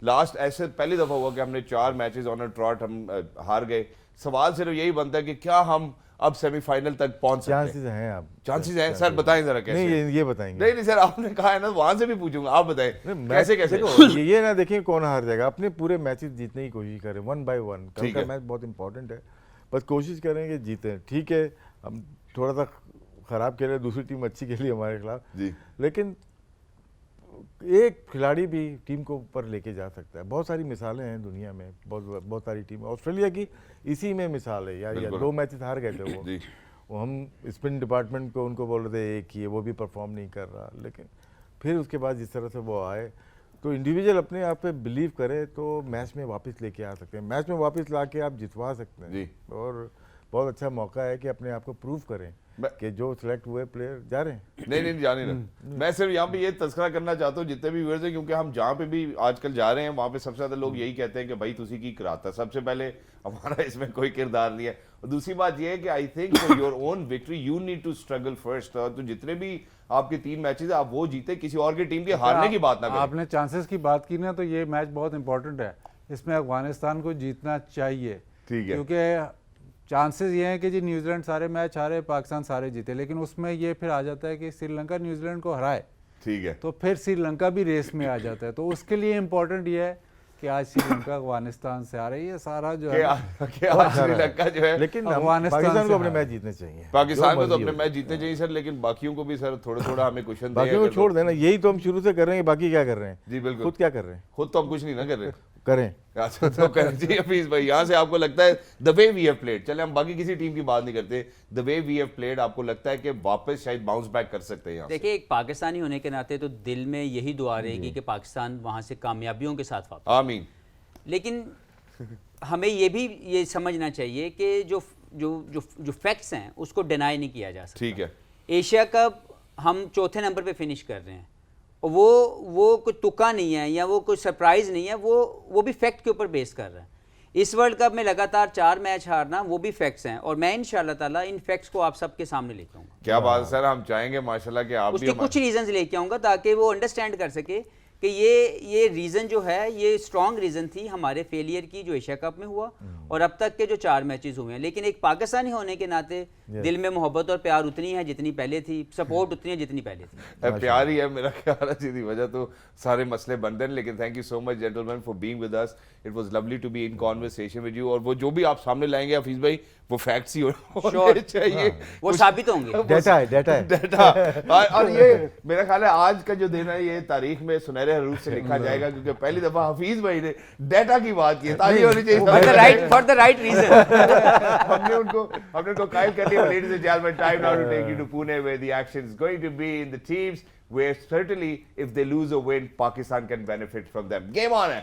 पहली दफा हुआ कि हमने 4 मैचेस ऑन अ ट्रॉट हम हार गए। सवाल सिर्फ यही बनता है कि क्या हम अब सेमीफाइनल तक पहुंच सकते हैं? चांसेस हैं आप। चांसेस हैं सर, बताएं जरा कैसे। नहीं ये बताएंगे। नहीं सर आपने कहा है ना, वहां से भी पूछूंगा, आप बताएं कैसे कैसे। देखो ये ना देखें कौन हार जाएगा। अपने पूरे मैचेस जीतने की कोशिश करें 1 by 1। कल ठीक का है। मैच बहुत इंपॉर्टेंट है, बस कोशिश करें कि जीतें। ठीक है हम थोड़ा सा खराब खेले, दूसरी टीम अच्छी खेली हमारे खिलाफ जी लेकिन एक खिलाड़ी भी टीम को ऊपर लेके जा सकता है। बहुत सारी मिसालें हैं दुनिया में, बहुत सारी टीम। ऑस्ट्रेलिया की इसी में मिसाल है। या बिल्कुल। 2 मैचेस हार गए थे जी वो हम स्पिन डिपार्टमेंट को उनको बोल रहे थे एक ही है, वो भी परफॉर्म नहीं कर रहा। लेकिन फिर उसके बाद जिस तरह से वो आए, तो इंडिविजुअल अपने आप पे बिलीव करे तो मैच में वापस लेके आ सकते हैं। मैच में वापस ला के आप जितवा सकते हैं। जी। और बहुत अच्छा मौका है कि अपने आप को प्रूव करें कि जो सिलेक्ट हुए प्लेयर जा रहे हैं। नहीं जाने ना। मैं सिर्फ यहाँ पे ये तस्करा करना चाहता हूँ जितने भी व्यूअर्स हैं, क्योंकि हम जहाँ पे भी आजकल जा रहे हैं वहाँ पे सबसे ज्यादा लोग यही कहते हैं कि भाई तुसी की कराता। सबसे पहले हमारा इसमें कोई किरदार नहीं है। और दूसरी बात ये है कि I think for your own victory you need to struggle first. तो जितने भी आपके 3 मैचेस आप वो जीते, किसी और की टीम के हारने की बात ना करें। आपने चांसेस की बात की ना, तो ये मैच बहुत इंपॉर्टेंट है। इसमें अफगानिस्तान को जीतना चाहिए। ठीक है। क्योंकि चांसेस ये हैं कि जी न्यूजीलैंड सारे मैच हारे, पाकिस्तान सारे जीते, लेकिन उसमें ये फिर आ जाता है कि श्रीलंका न्यूजीलैंड को हराए ठीक है। तो फिर श्रीलंका भी रेस में आ जाता है। तो उसके लिए इम्पोर्टेंट ये है कि आज श्रीलंका अफगानिस्तान से आ रही है। सारा जो है ना, कि आज श्रीलंका जो है लेकिन अफगानिस्तान पाकिस्तान से को अपने हारा। मैच जीतने चाहिए। पाकिस्तान जो को तो मर्जी अपने हो। मैच जीतने चाहिए सर, लेकिन बाकियों को भी सर थोड़ा हमें क्वेश्चन बाकियों को छोड़ देना। यही तो हम शुरू से कर रहे हैं, बाकी क्या कर रहे हैं? जी बिल्कुल। खुद क्या कर रहे हैं? खुद तो हम कुछ नहीं ना कर रहे। करें। अच्छा तो करें जी हफीज भाई। यहाँ से आपको लगता है the way we have played, चले हम बाकी किसी टीम की बात नहीं करते, the way we have played आपको लगता है कि वापस शायद बाउंस बैक कर सकते हैं यहाँ से? देखिए एक पाकिस्तानी होने के नाते तो दिल में यही दुआ रहेगी कि पाकिस्तान वहाँ से कामयाबियों के साथ वापस। आमीन। लेकिन हमें ये भी ये समझना चाहिए कि जो फैक्ट्स हैं उसको डिनाई नहीं किया जा सकता। ठीक है। एशिया कप हम 4थे नंबर पे फिनिश कर रहे हैं और वो कोई तुक्का नहीं है या वो कोई सरप्राइज नहीं है, वो भी फैक्ट के ऊपर बेस कर रहा है। इस वर्ल्ड कप में लगातार 4 मैच हारना वो भी फैक्ट्स हैं और मैं इंशाल्लाह ताला इन फैक्ट्स को आप सबके सामने लेके आऊँगा। क्या बात है सर, हम चाहेंगे माशाल्लाह कि आप भी उसके कुछ रीजंस लेके आऊँगा ताकि वो अंडरस्टैंड कर सके कि ये रीज़न जो है ये स्ट्रॉन्ग रीज़न थी हमारे फेलियर की जो एशिया कप में हुआ और अब तक के जो 4 मैचेस हुए हैं। लेकिन एक पाकिस्तानी होने के नाते दिल में मोहब्बत और प्यार उतनी है जितनी पहले थी, सपोर्ट उतनी है जितनी पहले थी। प्यार ही है मेरा ख्याल है, जिसकी वजह तो सारे मसले बन रहे हैं। लेकिन thank you so much gentleman for being with us. It was lovely to be in conversation with you. और वो जो भी आप सामने लाएंगे हफीज भाई वो फैक्ट्स ही होने Sure. चाहिए। वो साबित होंगे। डेटा है, डेटा है। डेटा और ये मेरा ख्याल है आज का जो दिन है ये तारीख में सुनहरे हरूफ से लिखा जाएगा, क्योंकि पहली दफा हफीज भाई ने डेटा की बात की है। ताली होनी चाहिए फॉर द राइट रीजन। हमने उनको कायल कर लिया। Ladies and gentlemen, time now to take you to Pune where the action is going to be in the teams where certainly if they lose or win, Pakistan can benefit from them. Game on है।